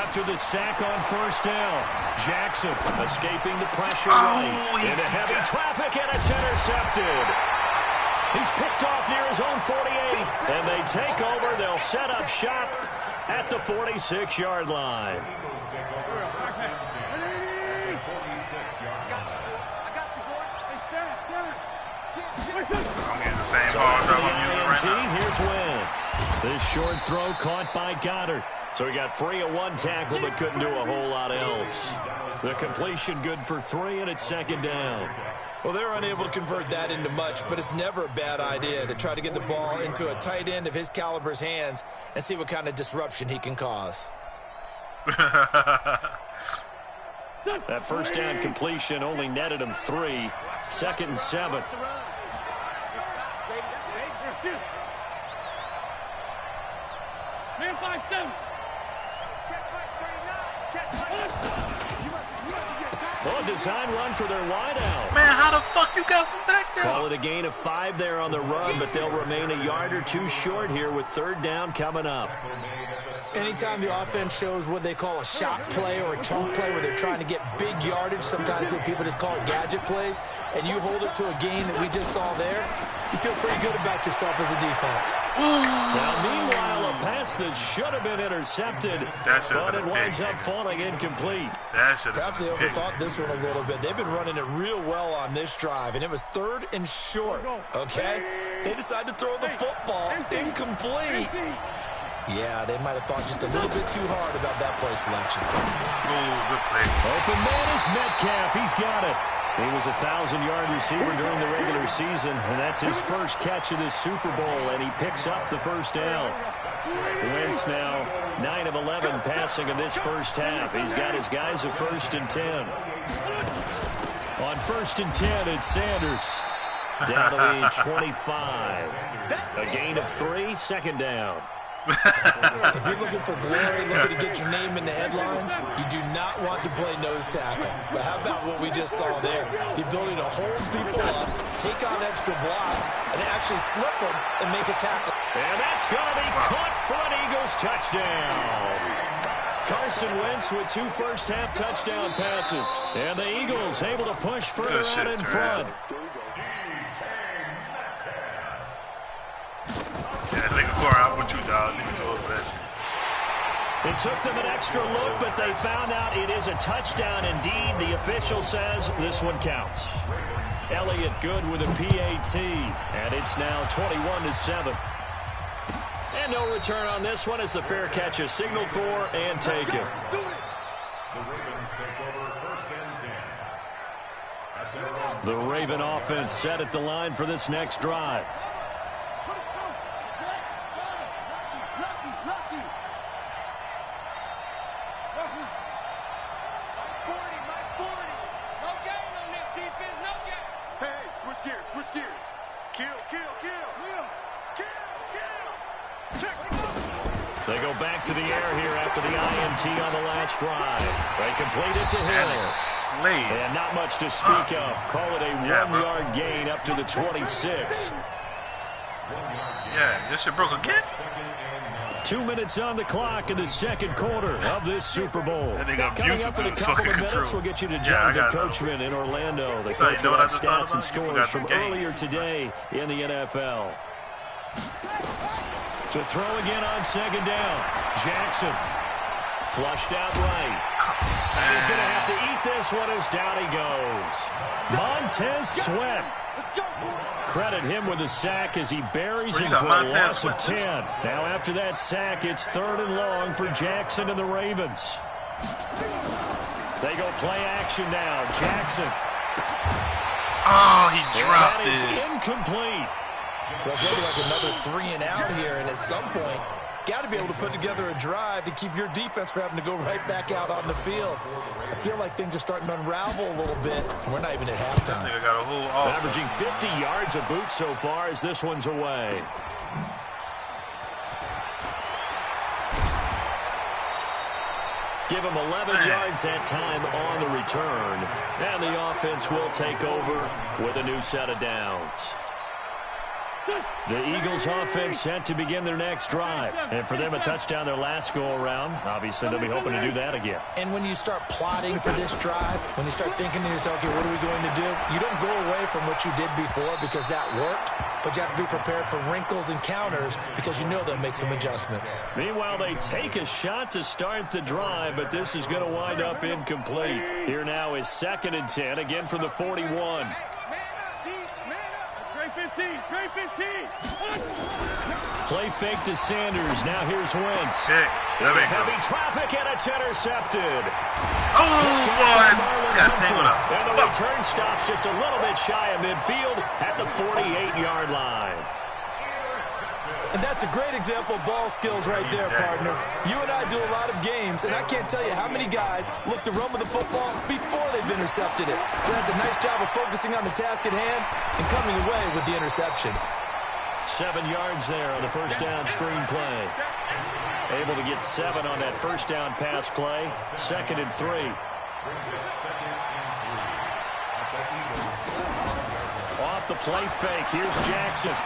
after the sack on first down. Jackson escaping the pressure right into heavy traffic, and it's intercepted. He's picked off near his own 48, and they take over. They'll set up shop at the 46-yard line. I'm using the same ball drive I'm using right now. Here's Wentz. This short throw caught by Goddard. So he got free of one tackle but couldn't do a whole lot else. The completion good for 3, and it's second down. Well, they're unable to convert that into much, but it's never a bad idea to try to get the ball into a tight end of his caliber's hands and see what kind of disruption he can cause. That first down completion only netted him 3. 2nd and 7. Well, a design run for their wideout. Man, how the fuck you got from back there? Call it a gain of 5 there on the run, but they'll remain a yard or 2 short here with 3rd down coming up. Anytime the offense shows what they call a shot play or a chunk play where they're trying to get big yardage, sometimes people just call it gadget plays, and you hold it to a gain that we just saw there, you feel pretty good about yourself as a defense. Now, meanwhile, a pass that should have been intercepted, but it winds up falling incomplete. Perhaps they overthought this one a little bit. They've been running it real well on this drive, and it was 3rd and short, okay? They decided to throw the football incomplete. Yeah, they might have thought just a little bit too hard about that play selection. Good play. Open man is Metcalf. He's got it. He was a 1,000-yard receiver during the regular season, and that's his first catch of this Super Bowl, and he picks up the first down. Wentz now 9 of 11 passing in this first half. He's got his guys a 1st and 10. On 1st and 10, it's Sanders. Down to the 25. A gain of 3, 2nd down. If you're looking for glory, looking to get your name in the headlines, you do not want to play nose tackle. But how about what we just saw there? The ability to hold people up, take on extra blocks, and actually slip them and make a tackle. And that's going to be caught for an Eagles touchdown. Carson Wentz with 2 first-half touchdown passes. And the Eagles able to push further out in front. It took them an extra look, but they found out it is a touchdown indeed. The official says this one counts. Elliott good with a PAT, and it's now 21-7. And no return on this one as the fair catch is signaled for and taken. The Ravens take over 1st and 10. The Raven offense set at the line for this next drive. They go back to the air here after the INT on the last drive. They complete it to Hill. And not much to speak of. Call it a 1-yard gain up to the 26. Yeah, this shit broke again. 2 minutes on the clock in the 2nd quarter of this Super Bowl. Coming up in a couple of minutes, we'll get you to Jonathan Coachman in Orlando. The coach will have stats and scores from earlier today in the NFL. To throw again on 2nd down. Jackson flushed out right. And he's going to have to eat this one as down he goes. Montez Sweat. Credit him with a sack as he buries him for a loss of 10. Now after that sack, it's 3rd and long for Jackson and the Ravens. They go play action now. Jackson. Oh, he dropped it. That is incomplete. Well, it's looking like another 3 and out here, and at some point, got to be able to put together a drive to keep your defense from having to go right back out on the field. I feel like things are starting to unravel a little bit. We're not even at halftime. Averaging 50 yards a boot so far as this one's away. Give him 11 yards that time on the return. And the offense will take over with a new set of downs. The Eagles offense set to begin their next drive. And for them, a touchdown their last go-around. Obviously, they'll be hoping to do that again. And when you start plotting for this drive, when you start thinking to yourself, okay, what are we going to do? You don't go away from what you did before because that worked, but you have to be prepared for wrinkles and counters because you know they'll make some adjustments. Meanwhile, they take a shot to start the drive, but this is going to wind up incomplete. Here now is 2nd and 10, again from the 41. Play fake to Sanders. Now here's Wentz. Heavy traffic, and it's intercepted. Oh, boy. Got tangled up. And the return stops just a little bit shy of midfield at the 48-yard line. And that's a great example of ball skills right there, partner. You and I do a lot of games, and I can't tell you how many guys look to run with the football before they've intercepted it. So that's a nice job of focusing on the task at hand and coming away with the interception. 7 yards there on the first down screen play. Able to get 7 on that first down pass play. 2nd and 3. Off the play fake. Here's Jackson.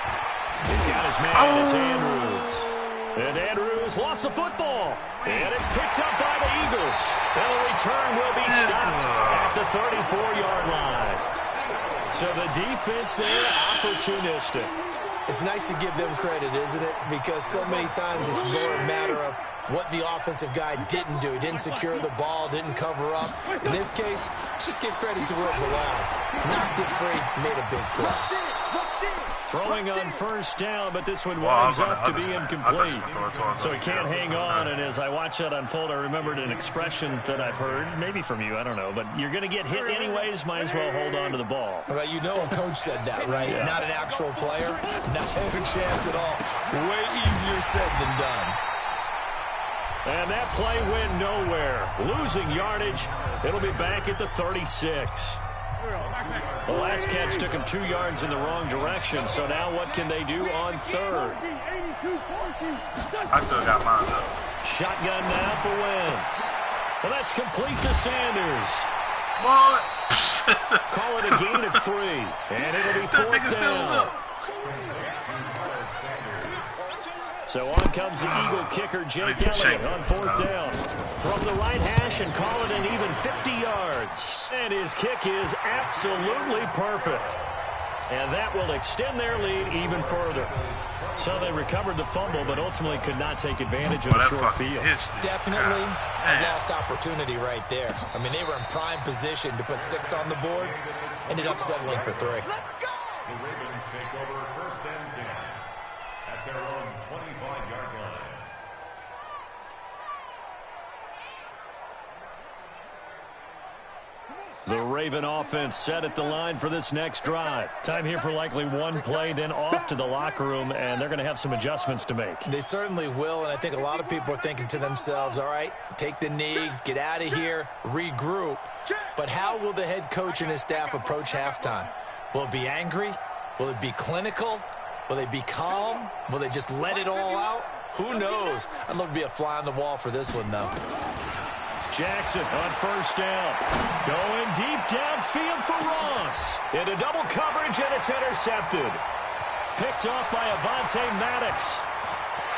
He's got his man, and it's Andrews. And Andrews lost the football. And it's picked up by the Eagles. And the return will be stopped at the 34-yard line. So the defense there, opportunistic. It's nice to give them credit, isn't it? Because so many times it's more a matter of what the offensive guy didn't do. He didn't secure the ball, didn't cover up. In this case, let's just give credit to where it belongs. Knocked it free, made a big play. Throwing on first down, but this one winds up to be incomplete. So he can't hang on, and as I watch that unfold, I remembered an expression that I've heard, maybe from you, I don't know, but you're going to get hit anyways, might as well hold on to the ball. Well, you know a coach said that, right? Yeah. Not an actual player. Not a chance at all. Way easier said than done. And that play went nowhere. Losing yardage. It'll be back at the 36. The last catch took him 2 yards in the wrong direction, so now what can they do on 3rd? I still got mine up. Shotgun now for Wentz. Well, that's complete to Sanders. What? Call it a gain of 3, and it'll be 4th down. So on comes the Eagle kicker, Jake Elliott, on 4th down. From the right hash and call it an even 50 yards. And his kick is absolutely perfect. And that will extend their lead even further. So they recovered the fumble, but ultimately could not take advantage of the short field. Definitely a lost opportunity right there. I mean, they were in prime position to put 6 on the board. Ended up settling for 3. The Ravens take over 1st and 10 at their own 25-yard line. The Raven offense set at the line for this next drive. Time here for likely one play, then off to the locker room, and they're going to have some adjustments to make. They certainly will, and I think a lot of people are thinking to themselves, all right, take the knee, get out of here, regroup. But how will the head coach and his staff approach halftime? Will it be angry? Will it be clinical? Will they be calm? Will they just let it all out? Who knows? I'd love to be a fly on the wall for this one, though. Jackson on 1st down. Going deep downfield for Ross. Into double coverage, and it's intercepted. Picked off by Avonte Maddox.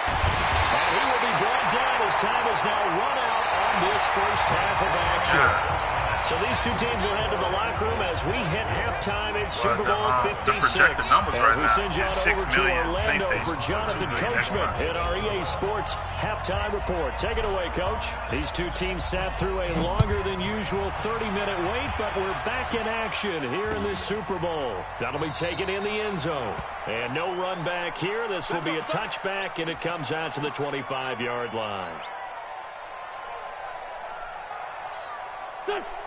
And he will be brought down as time is now run out on this first half of action. So these two teams will head to the locker room as we hit halftime in Super Bowl 56. As we send you on over to Orlando for Jonathan Coachman in our EA Sports halftime report. Take it away, Coach. These two teams sat through a longer than usual 30-minute wait, but we're back in action here in this Super Bowl. That'll be taken in the end zone. And no run back here. This will be a touchback, and it comes out to the 25-yard line.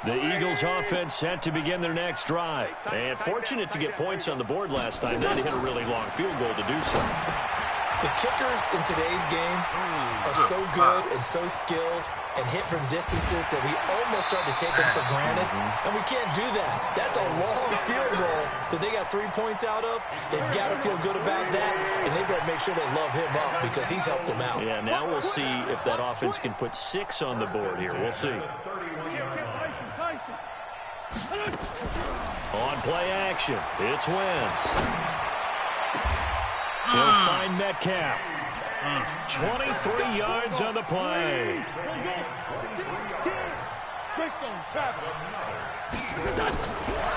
The Eagles offense set to begin their next drive. And fortunate to get points on the board last time. They had to hit a really long field goal to do so. The kickers in today's game are so good and so skilled and hit from distances that we almost start to take them for granted. And we can't do that. That's a long field goal that they got 3 points out of. They've got to feel good about that, and they better make sure they love him up because he's helped them out. Yeah, now we'll see if that offense can put 6 on the board here. We'll see. On play action, it's Wentz. He'll find Metcalf. 23 yards on the play.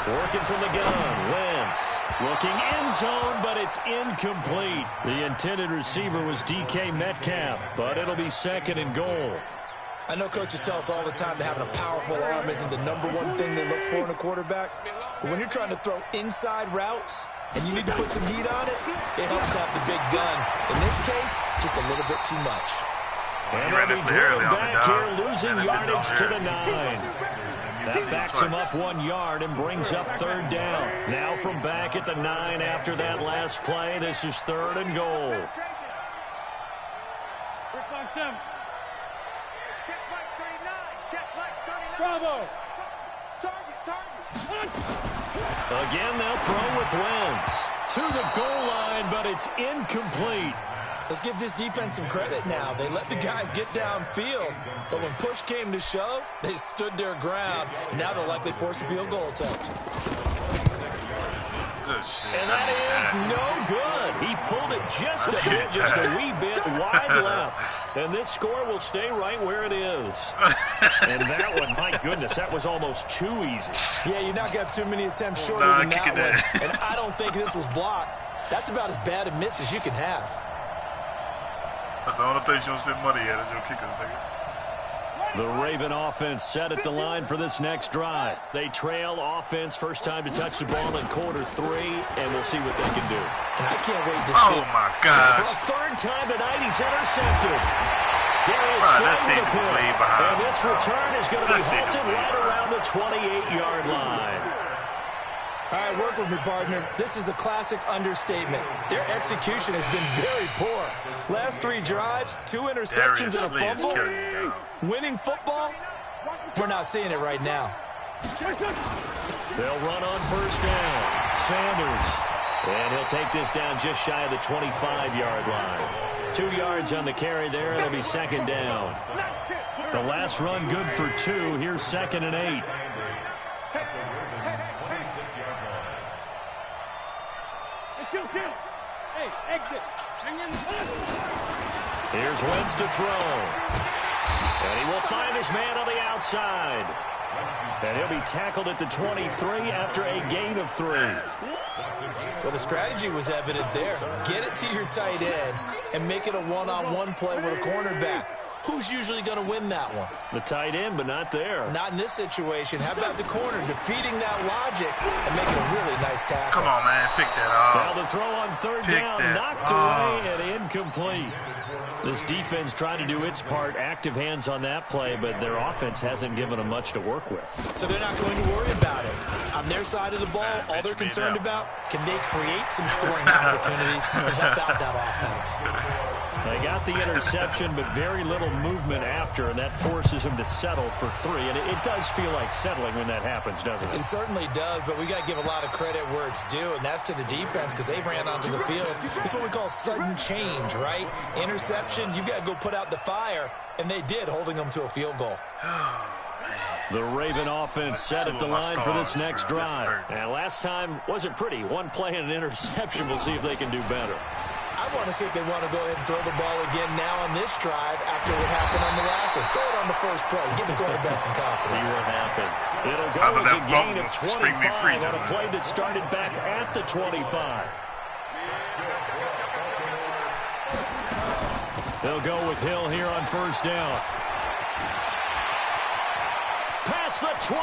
Working from the gun, Wentz. Looking end zone, but it's incomplete. The intended receiver was DK Metcalf, but it'll be 2nd and goal. I know coaches tell us all the time that having a powerful arm isn't the #1 thing they look for in a quarterback. But when you're trying to throw inside routes and you need to put some heat on it, it helps have the big gun. In this case, just a little bit too much. And they'll be driven back here, losing yardage to the 9. That backs him up 1 yard and brings up 3rd down. Now from back at the 9 after that last play, this is 3rd and goal. Bravo. Again, they'll throw with Wentz. To the goal line, but it's incomplete. Let's give this defense some credit now. They let the guys get downfield, but when push came to shove, they stood their ground, and now they'll likely force a field goal attempt. And that is no good. He pulled it just a bit, just a wee bit wide left. And this score will stay right where it is. And that one, my goodness, that was almost too easy. Yeah, you're not going to have too many attempts shorter than that one. And I don't think this was blocked. That's about as bad a miss as you can have. That's the only place you don't spend money at is your kickers, nigga. The Raven offense set at the line for this next drive. They trail offense, first time to touch the ball in quarter 3, and we'll see what they can do. And I can't wait to see. Oh, my gosh. For a 3rd time tonight, he's intercepted. Darius Slay with a pick. And this return is going to be halted right around the 28-yard line. All right, work with me, partner. This is a classic understatement. Their execution has been very poor. Last 3 drives, 2 interceptions and a fumble. Winning football, we're not seeing it right now. They'll run on 1st down. Sanders. And he'll take this down just shy of the 25-yard line. 2 yards on the carry there. It'll be 2nd down. The last run good for 2. Here's 2nd and 8. Hey, exit. Here's Wentz to throw. And he will find his man on the outside. And he'll be tackled at the 23 after a gain of 3. Well, the strategy was evident there. Get it to your tight end and make it a one-on-one play with a cornerback. Who's usually going to win that one? The tight end, but not there. Not in this situation. How about the corner defeating that logic and making a really nice tackle? Come on, man. Pick that off. Now the throw on 3rd down, knocked away and incomplete. This defense trying to do its part, active hands on that play, but their offense hasn't given them much to work with. So they're not going to worry about it. On their side of the ball, all they're concerned about, can they create some scoring opportunities and help out that offense? They got the interception, but very little movement after, and that forces them to settle for 3. And it does feel like settling when that happens, doesn't it? It certainly does, but we got to give a lot of credit where it's due, and that's to the defense because they ran onto the field. It's what we call sudden change, right? Interception, you got to go put out the fire, and they did, holding them to a field goal. The Raven offense set at the line for this next drive. And last time wasn't pretty. 1 play and an interception. We'll see if they can do better. I want to see if they want to go ahead and throw the ball again now on this drive after what happened on the last one. Throw it on the first play. Give the quarterback some confidence. See what happens. It'll go as a gain of 25 on a play that started back at the 25. They'll go with Hill here on 1st down. Past the 20.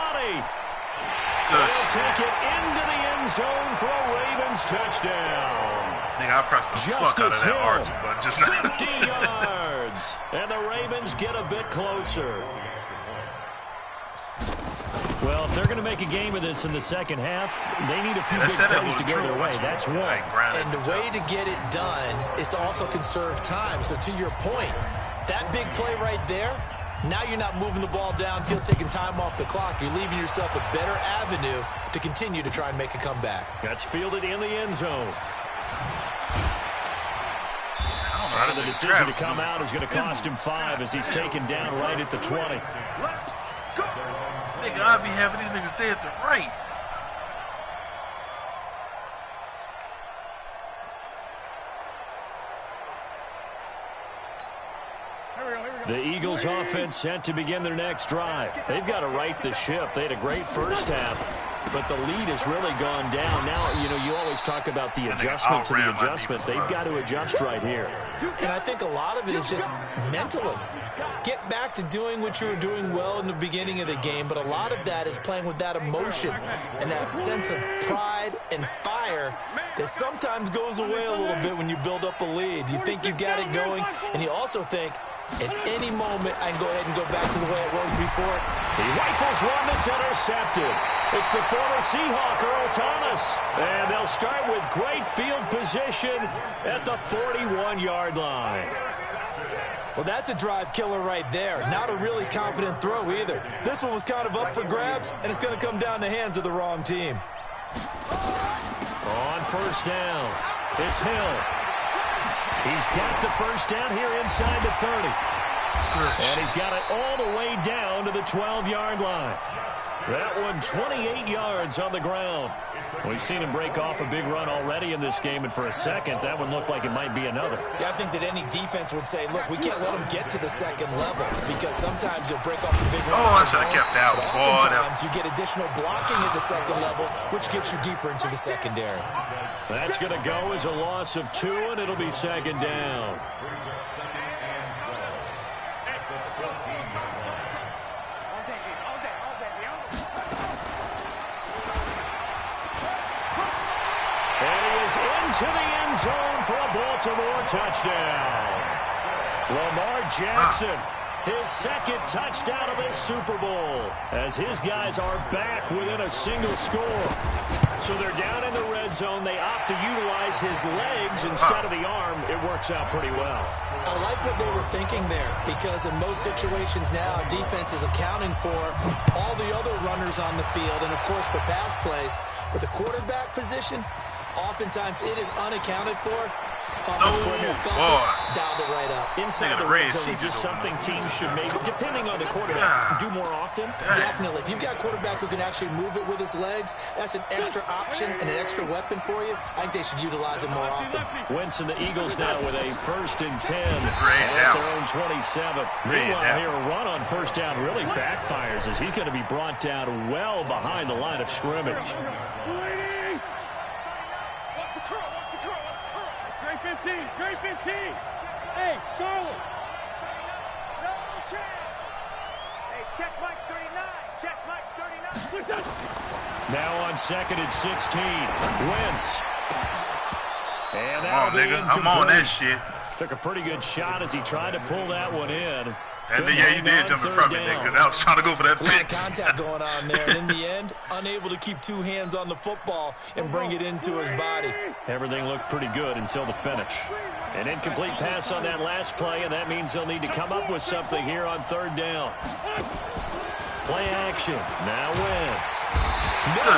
They'll take it into the end zone for a Ravens touchdown. Nigga, I pressed the fuck out of that R2 button just now. 50 yards. And the Ravens get a bit closer. Well, if they're going to make a game of this in the second half, they need a few big plays to go their way. That's one. And the way to get it done is to also conserve time. So to your point, that big play right there, now you're not moving the ball downfield, taking time off the clock. You're leaving yourself a better avenue to continue to try and make a comeback. That's fielded in the end zone. And the decision to come out is going to cost him 5 as he's taken down right at the 20. Nigga, I'd be having these niggas stay at the right. The Eagles offense set to begin their next drive. They've got to right the ship. They had a great first half, but the lead has really gone down. Now, you know, you always talk about the adjustment to the adjustment. They've got to adjust right here. And I think a lot of it is just mentally. Get back to doing what you were doing well in the beginning of the game, but a lot of that is playing with that emotion and that sense of pride and fire that sometimes goes away a little bit when you build up a lead. You think you've got it going, and you also think, at any moment, I can go ahead and go back to the way it was before. He rifles one that's intercepted. It's the former Seahawk, Earl Thomas. And they'll start with great field position at the 41-yard line. Well, that's a drive killer right there. Not a really confident throw either. This one was kind of up for grabs, and it's going to come down the hands of the wrong team. On first down, it's Hill. He's got the first down here inside the 30. And he's got it all the way down to the 12-yard line. That one 28 yards on the ground. We've seen him break off a big run already in this game, and for a second, that one looked like it might be another. Yeah, I think that any defense would say, look, we can't let him get to the second level, because sometimes you'll break off a big run. Oh, I should have kept that one. Oftentimes, you get additional blocking at the second level, which gets you deeper into the secondary. That's going to go as a loss of 2, and it'll be second down. Into the end zone for a Baltimore touchdown. Lamar Jackson, his second touchdown of this Super Bowl, as his guys are back within a single score. So they're down in the red zone. They opt to utilize his legs instead of the arm. It works out pretty well. I like what they were thinking there, because in most situations now, defense is accounting for all the other runners on the field and, of course, for pass plays. But the quarterback position, oftentimes it is unaccounted for. Offensive coordinator felt it, dialed it right up. Inside the red zone is just something teams should maybe, depending on the quarterback, do more often. Definitely. If you've got a quarterback who can actually move it with his legs, that's an extra option and an extra weapon for you. I think they should utilize it more often. Wentz and the Eagles now with a 1st and 10 at their own 27. Meanwhile, here a run on first down really backfires as he's going to be brought down well behind the line of scrimmage. 15. Hey, Charlie. No check. Hey, check Mike 39. Check Mike 39. Now on 2nd and 16. Wentz. And that'll be incomplete. I'm on that shit. Took a pretty good shot as he tried to pull that one in. And then, yeah, you did jump in front of me, because I was trying to go for that pitch. A lot of contact going on there, and in the end, unable to keep 2 hands on the football and bring it into his body. Everything looked pretty good until the finish. An incomplete pass on that last play, and that means they'll need to come up with something here on 3rd down. Play action. Now Wentz. No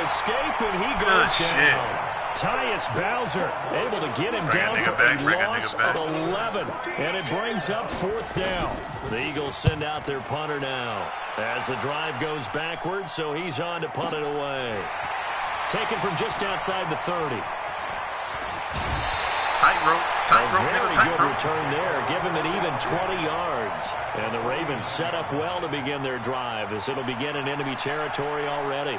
escape, and he goes down. Tyus Bowser able to get him down for a loss of 11. And it brings up 4th down. The Eagles send out their punter now as the drive goes backwards, so he's on to punt it away. Taken from just outside the 30. Very good return there. Give him an even 20 yards. And the Ravens set up well to begin their drive as it'll begin in enemy territory already.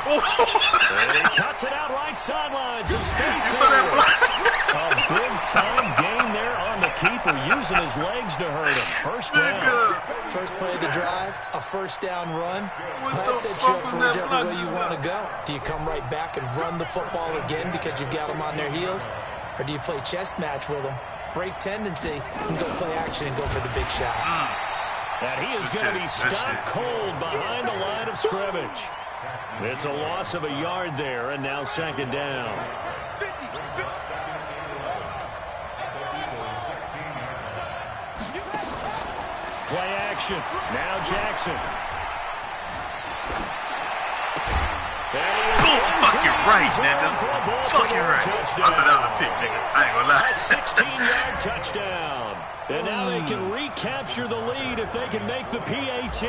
And he cuts it out right sideline. Some space here. A big-time gain there on the keeper, using his legs to hurt him. First down. First play of the drive, a first down run. That sets you up for whichever way you want to go. Do you come right back and run the football again because you've got them on their heels? Or do you play chess match with them, break tendency, and go play action and go for the big shot? And he is going to be stopped cold behind the line of scrimmage. It's a loss of a yard there, and now 2nd down. Play action. Now Jackson. And he is Fucking right, nigga. Fucking right. I thought that was a pick, nigga. I ain't gonna lie. A 16-yard touchdown. And now they can recapture the lead if they can make the PAT.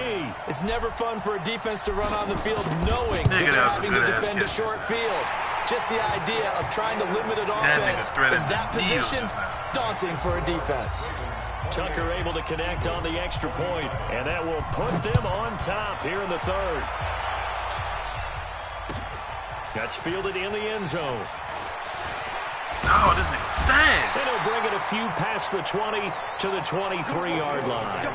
It's never fun for a defense to run on the field knowing that they're having to defend a short field. Just the idea of trying to limit an offense in that position, daunting for a defense. Tucker able to connect on the extra point, and that will put them on top here in the third. That's fielded in the end zone. Oh, this nigga fast. And he'll bring it a few past the 20 to the 23-yard line.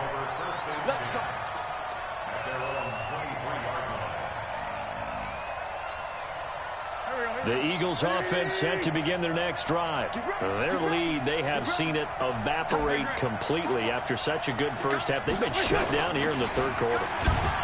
The Eagles offense set to begin their next drive. Their lead, they have seen it evaporate completely after such a good first half. They've been shut down here in the third quarter.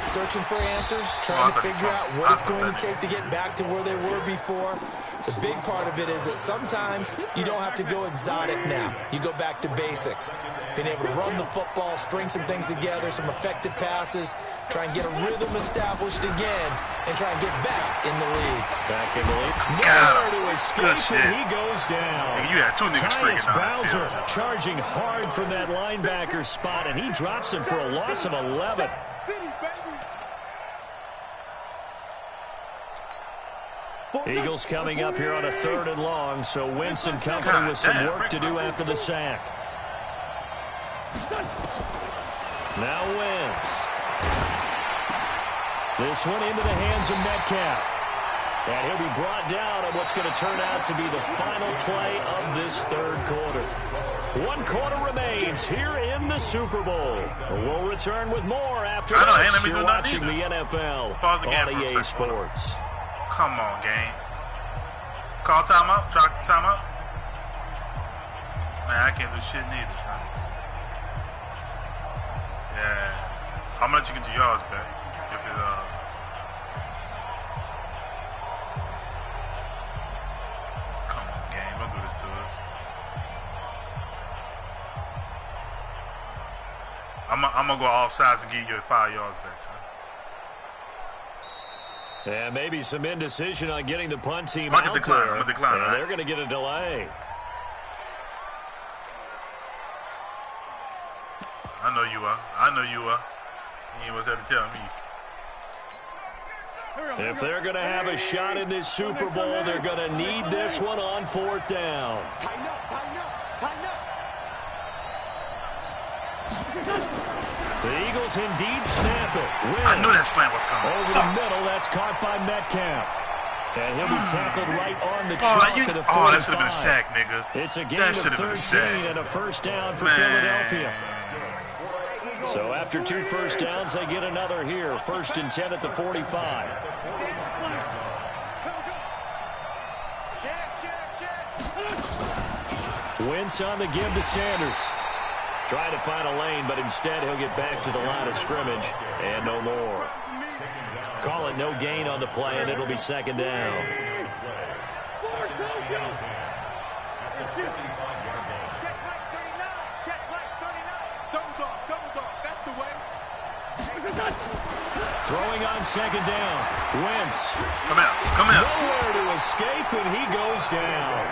Searching for answers, trying to figure out what it's going to take to get back to where they were before. The big part of it is that sometimes you don't have to go exotic now. You go back to basics. Being able to run the football, string some things together, some effective passes, try and get a rhythm established again, and try and get back in the lead. Back in the lead. Nowhere to escape, and he goes down. You had two niggas streaking on Bowser charging hard from that linebacker spot, and he drops him for a loss of 11. Eagles coming up here on a 3rd and long, so Wentz and company with some work to do after the sack. Now Wentz. This one into the hands of Metcalf. And he'll be brought down on what's going to turn out to be the final play of this third quarter. 1 quarter remains here in the Super Bowl. We'll return with more after this. You're watching the NFL on EA Sports. Come on, game. Call timeout. Try timeout. Man, I can't do shit neither, son. Yeah. I'm gonna let you get your yards back. If it, Come on, game. Don't do this to us. I'm gonna go off sides and give you 5 yards back, son. And maybe some indecision on getting the punt team out there. I'm gonna decline. And they're going to get a delay. I know you are. I know you are. You ain't what's had to tell me. If they're going to have a shot in this Super Bowl, they're going to need this one on 4th down. Tighten up, tighten up, tighten up. The Eagles indeed snap it. Wins. I knew that slant was coming. Over the middle, that's caught by Metcalf. And he'll be tackled right on the chalk to the 45. Oh, that should have been a sack, nigga. It's a gain of 13 and a first down for Philadelphia. So after 2 first downs, they get another here. 1st and 10 at the 45. Wentz on the give to Sanders. Trying to find a lane, but instead he'll get back to the line of scrimmage and no more. Call it no gain on the play, and it'll be 2nd down. Throwing on 2nd down. Wentz. Come out. Nowhere to escape, and he goes down.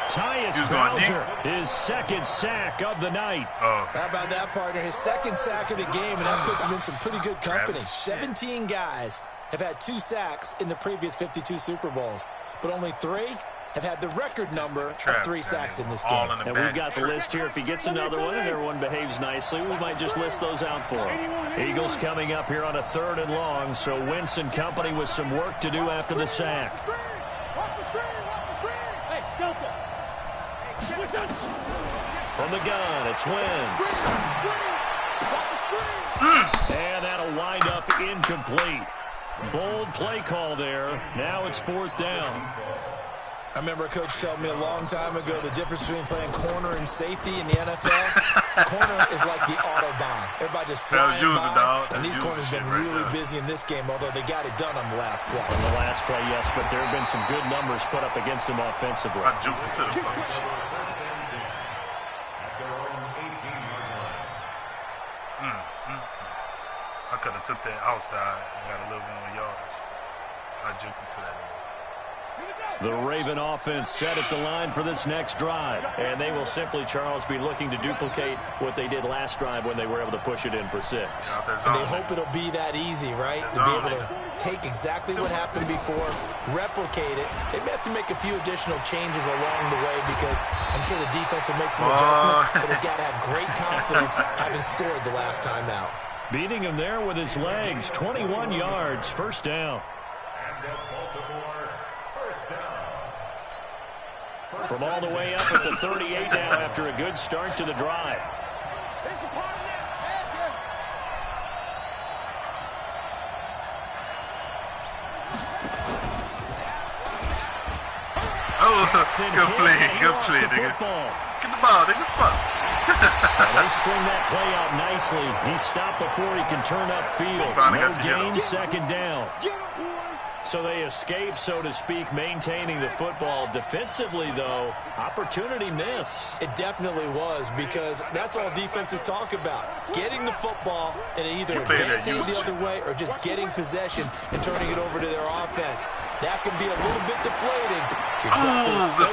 Tyus Bowser, his 2nd sack of the night. How about that, partner? His 2nd sack of the game, and that puts him in some pretty good company. 17 guys have had 2 sacks in the previous 52 Super Bowls, but only 3 have had the record number of 3 sacks in this game. And we've got the list here. If he gets another one and everyone behaves nicely, we might just list those out for him. Eagles coming up here on a 3rd and long, so Wentz and company with some work to do after the sack. From the gun, it's Wentz. And that'll wind up incomplete. Bold play call there. Now it's 4th down. I remember a coach told me a long time ago the difference between playing corner and safety in the NFL. Corner is like the Autobahn. Everybody just flying by. And these corners have been really busy in this game, although they got it done on the last play. On the last play, yes, but there have been some good numbers put up against them offensively. I juked into the fucking shit. I could have took that outside and got a little bit more yardage. I juked into that. The Raven offense set at the line for this next drive. And they will simply, Charles, be looking to duplicate what they did last drive when they were able to push it in for 6. And they hope it'll be that easy, right? To be able to take exactly what happened before, replicate it. They may have to make a few additional changes along the way because I'm sure the defense will make some adjustments, but they've got to have great confidence having scored the last time out. Beating him there with his legs, 21 yards, first down. From all the way up at the 38 now after a good start to the drive. Oh, good play, nigga. Get the ball, nigga. Fuck. They string that play out nicely. He's stopped before he can turn upfield. No gain, second down. So they escape, so to speak, maintaining the football. Defensively, though, opportunity miss. It definitely was, because that's all defenses talk about. Getting the football and either advancing the other way or just getting possession and turning it over to their offense. That can be a little bit deflating.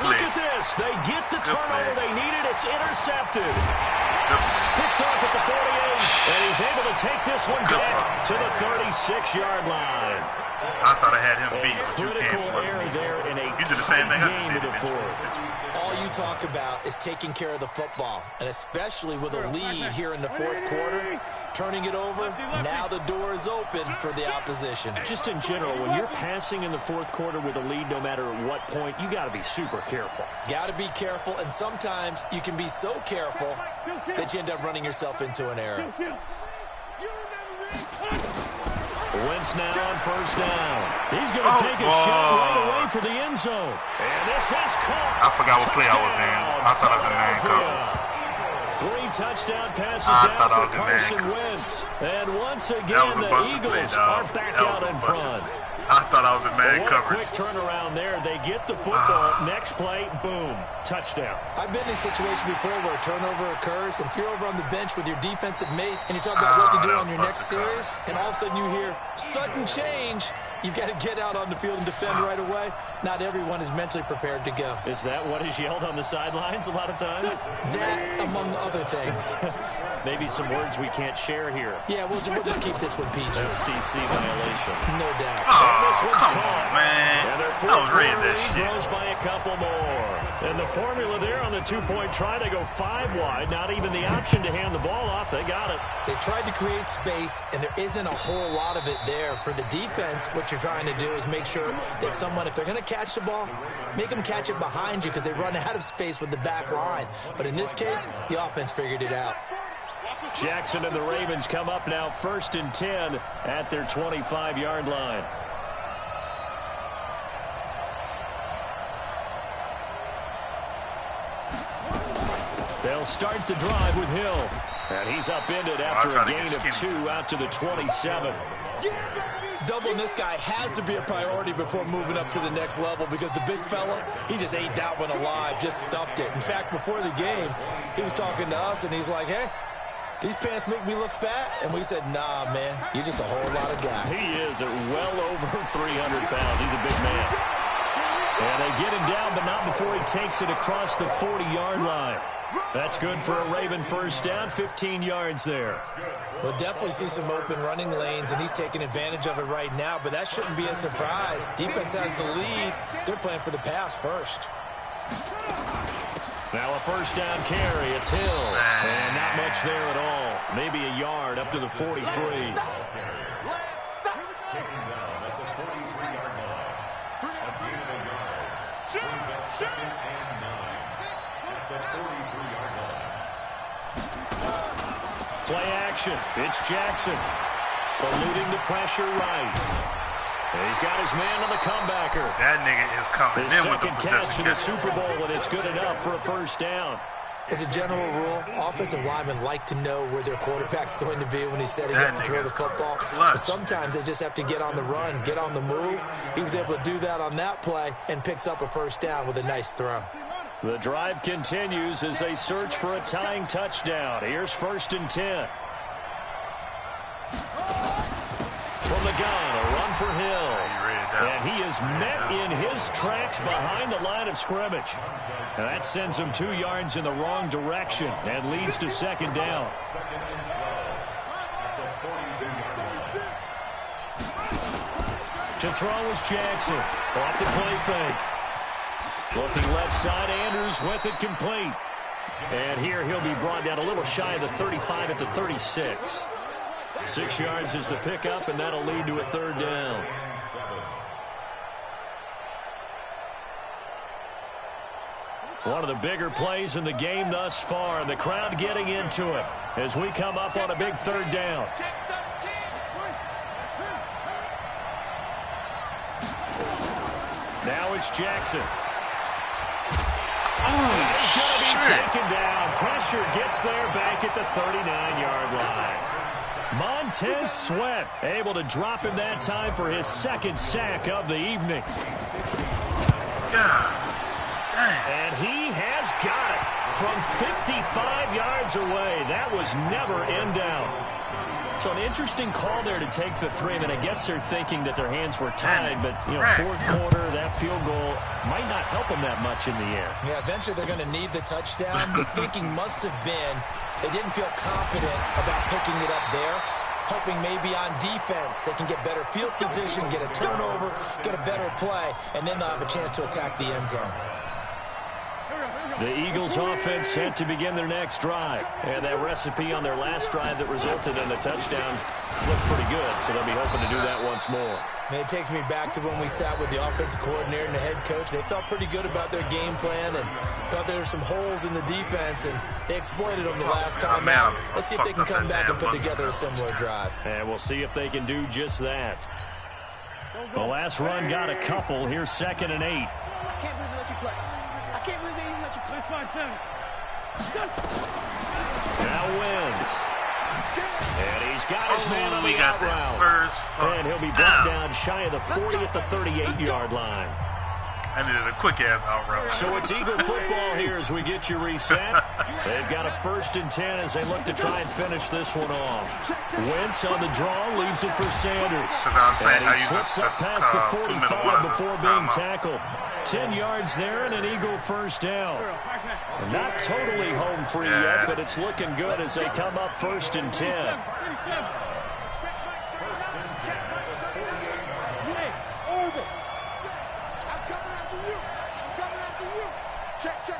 Look at this. They get the turnover they needed. It's intercepted. Picked off at the 48, and he's able to take this one back to the 36-yard line. I thought I had him beat. Critical error there in a you did the same thing. game to the fourth. All you talk about is taking care of the football, and especially with a lead here in the fourth quarter, turning it over, now the door is open for the opposition. Just in general, when you're passing in the fourth quarter with a lead, no matter what point, you got to be super careful. Got to be careful, and sometimes you can be so careful that you end up running yourself into an error. Wentz now on first down. He's going to take a shot right away for the end zone. And this is caught. I forgot what play I was in. I thought I was in man Three coverage. touchdown passes down for Carson Wentz. And once again, the Eagles are back out in front. I thought I was in man coverage. Quick turnaround there. They get the football. Next play, boom, touchdown. I've been in a situation before where a turnover occurs, and if you're over on the bench with your defensive mate and you talk about what to do on your next series, and all of a sudden you hear sudden change, you've got to get out on the field and defend right away. Not everyone is mentally prepared to go. Is that what is yelled on the sidelines a lot of times? That, among other things. Maybe some words we can't share here. Yeah, we'll just keep this one PG. FCC violation. No doubt. Come on, man. I was reading that shit. Grows by a couple more. And the formula there on the two-point try to go 5 wide. Not even the option to hand the ball off. They got it. They tried to create space, and there isn't a whole lot of it there. For the defense, what you're trying to do is make sure that if they're going to catch the ball, make them catch it behind you because they run out of space with the back line. But in this case, the offense figured it out. Jackson and the Ravens come up now 1st and 10 at their 25-yard line. They'll start the drive with Hill. And he's upended after a gain of 2 out to the 27. Doubling this guy has to be a priority before moving up to the next level because the big fella, he just ate that one alive, just stuffed it. In fact, before the game, he was talking to us, and he's like, hey, these pants make me look fat? And we said, nah, man, you're just a whole lot of guy. He is at well over 300 pounds. He's a big man. And they get him down, but not before he takes it across the 40-yard line. That's good for a Raven first down, 15 yards there. We'll definitely see some open running lanes, and he's taking advantage of it right now, but that shouldn't be a surprise. Defense has the lead. They're playing for the pass first. Now a first down carry. It's Hill. And not much there at all. Maybe a yard up to the 43. Play action. It's Jackson. Eluding the pressure right. And he's got his man on the comebacker. That nigga is coming in with the catch in the Super Bowl, and it's good enough for a first down. As a general rule, offensive linemen like to know where their quarterback's going to be when he's setting up to throw the football. But sometimes they just have to get on the run, get on the move. He was able to do that on that play and picks up a first down with a nice throw. The drive continues as they search for a tying touchdown. Here's 1st and 10. From the gun, a run for Hill. And he is met in his tracks behind the line of scrimmage. And that sends him 2 yards in the wrong direction and leads to second down. To throw is Jackson. Off the play fake. Looking left side, Andrews with it complete. And here he'll be brought down a little shy of the 35 at the 36. 6 yards is the pickup, and that'll lead to a third down. One of the bigger plays in the game thus far, and the crowd getting into it as we come up on a big third down. Now it's Jackson. He's going to be taken down. Pressure gets there back at the 39-yard line. Montez Sweat able to drop him that time for his second sack of the evening. God. And he has got it from 55 yards away. That was never in doubt. So an interesting call there to take the 3. I mean, I guess they're thinking that their hands were tied, but, you know, fourth quarter, that field goal might not help them that much in the air. Yeah, eventually they're going to need the touchdown. The thinking must have been they didn't feel confident about picking it up there, hoping maybe on defense they can get better field position, get a turnover, get a better play, and then they'll have a chance to attack the end zone. The Eagles offense set to begin their next drive. And that recipe on their last drive that resulted in a touchdown looked pretty good, so they'll be hoping to do that once more. And it takes me back to when we sat with the offensive coordinator and the head coach. They felt pretty good about their game plan and thought there were some holes in the defense, and they exploited them the last time out. Let's see if they can come back and put together a similar drive. And we'll see if they can do just that. The last run got a couple. Here's 2nd and 8. I can't believe they let you play. I can't believe they even let you play. Now wins. And he's got his man on the out route. And he'll be brought down shy of the 40 at the 38-yard line. I needed a quick-ass out route. So it's Eagle football here as we get you reset. They've got a 1st and 10 as they look to try and finish this one off. Wentz on the draw, leaves it for Sanders. And he slips up past the 45 before being tackled. 10 yards there and an Eagle first down. Not totally home free yet, but it's looking good as they come up 1st and 10.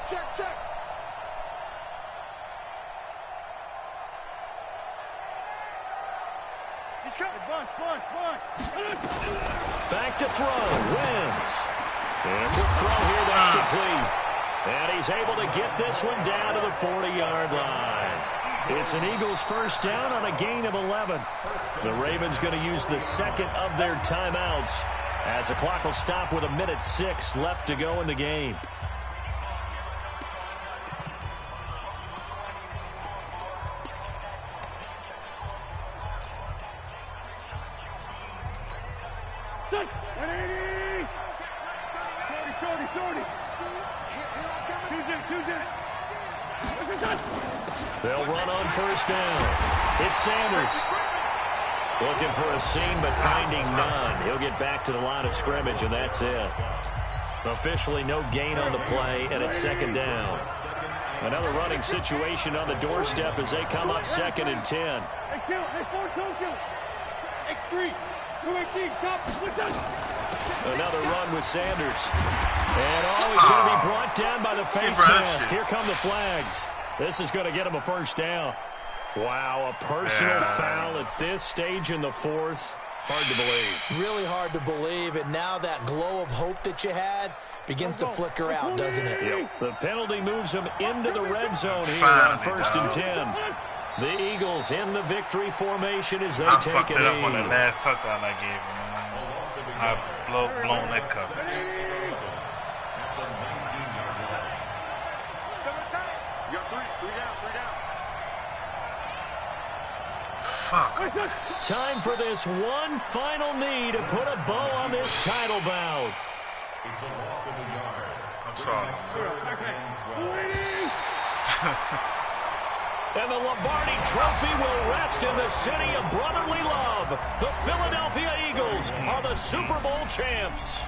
Check. He's coming. Bunch. Back to throw. Wentz. And quick throw here. That's complete. And he's able to get this one down to the 40-yard line. It's an Eagles first down on a gain of 11. The Ravens going to use the 2nd of their timeouts as the clock will stop with 1:06 left to go in the game. They'll run on first down. It's Sanders. Looking for a seam, but finding none. He'll get back to the line of scrimmage, and that's it. Officially no gain on the play, and it's 2nd down. Another running situation on the doorstep as they come up 2nd and 10. Another run with Sanders. And he's going to be brought down by the face mask. Here come the flags. This is going to get him a first down. Wow, a personal foul at this stage in the 4th. Hard to believe. Really hard to believe, and now that glow of hope that you had begins to flicker out, doesn't it? Yep. The penalty moves him into the red zone here on 1st and 10. The Eagles in the victory formation as they take it. I fucked it up on that last touchdown I gave him. I blown that coverage. Fuck. Time for this one final knee to put a bow on this title bout. It's a loss of a yard. I'm sorry. And the Lombardi Trophy will rest in the city of brotherly love. The Philadelphia Eagles are the Super Bowl champs.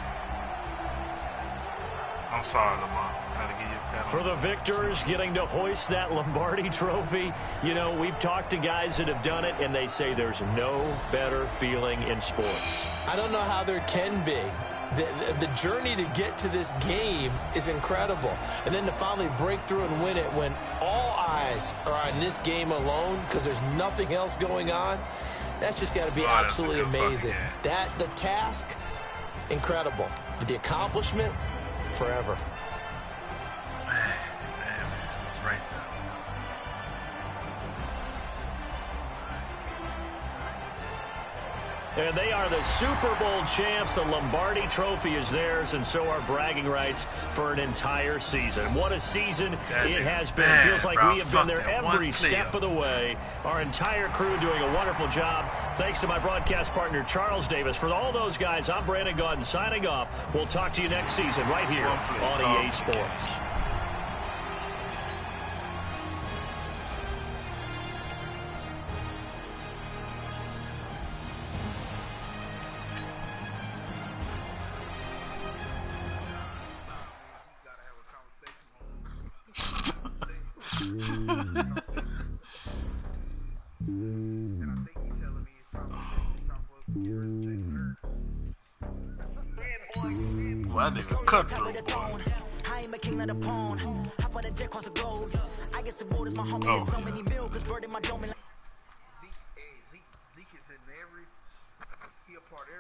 I'm sorry, Lamar. I gotta give you a pat on For the victors getting to hoist that Lombardi Trophy, you know, we've talked to guys that have done it, and they say there's no better feeling in sports. I don't know how there can be. The journey to get to this game is incredible. And then to finally break through and win it when all eyes are on this game alone because there's nothing else going on, that's just got to be absolutely amazing. The task, incredible. But the accomplishment, forever. Man, that's right there. And they are the Super Bowl champs. The Lombardi Trophy is theirs, and so are bragging rights for an entire season. What a season it has been. It feels like we have been there every step of the way. Our entire crew doing a wonderful job. Thanks to my broadcast partner, Charles Davis. For all those guys, I'm Brandon Gaudin signing off. We'll talk to you next season right here on EA Sports. Well, that nigga cut through. I am a king of the pawn. Hop on a jet across the globe. I guess the world is my home. There's so many mil, cause bird in my dome. Zeke is in every, he a part of every.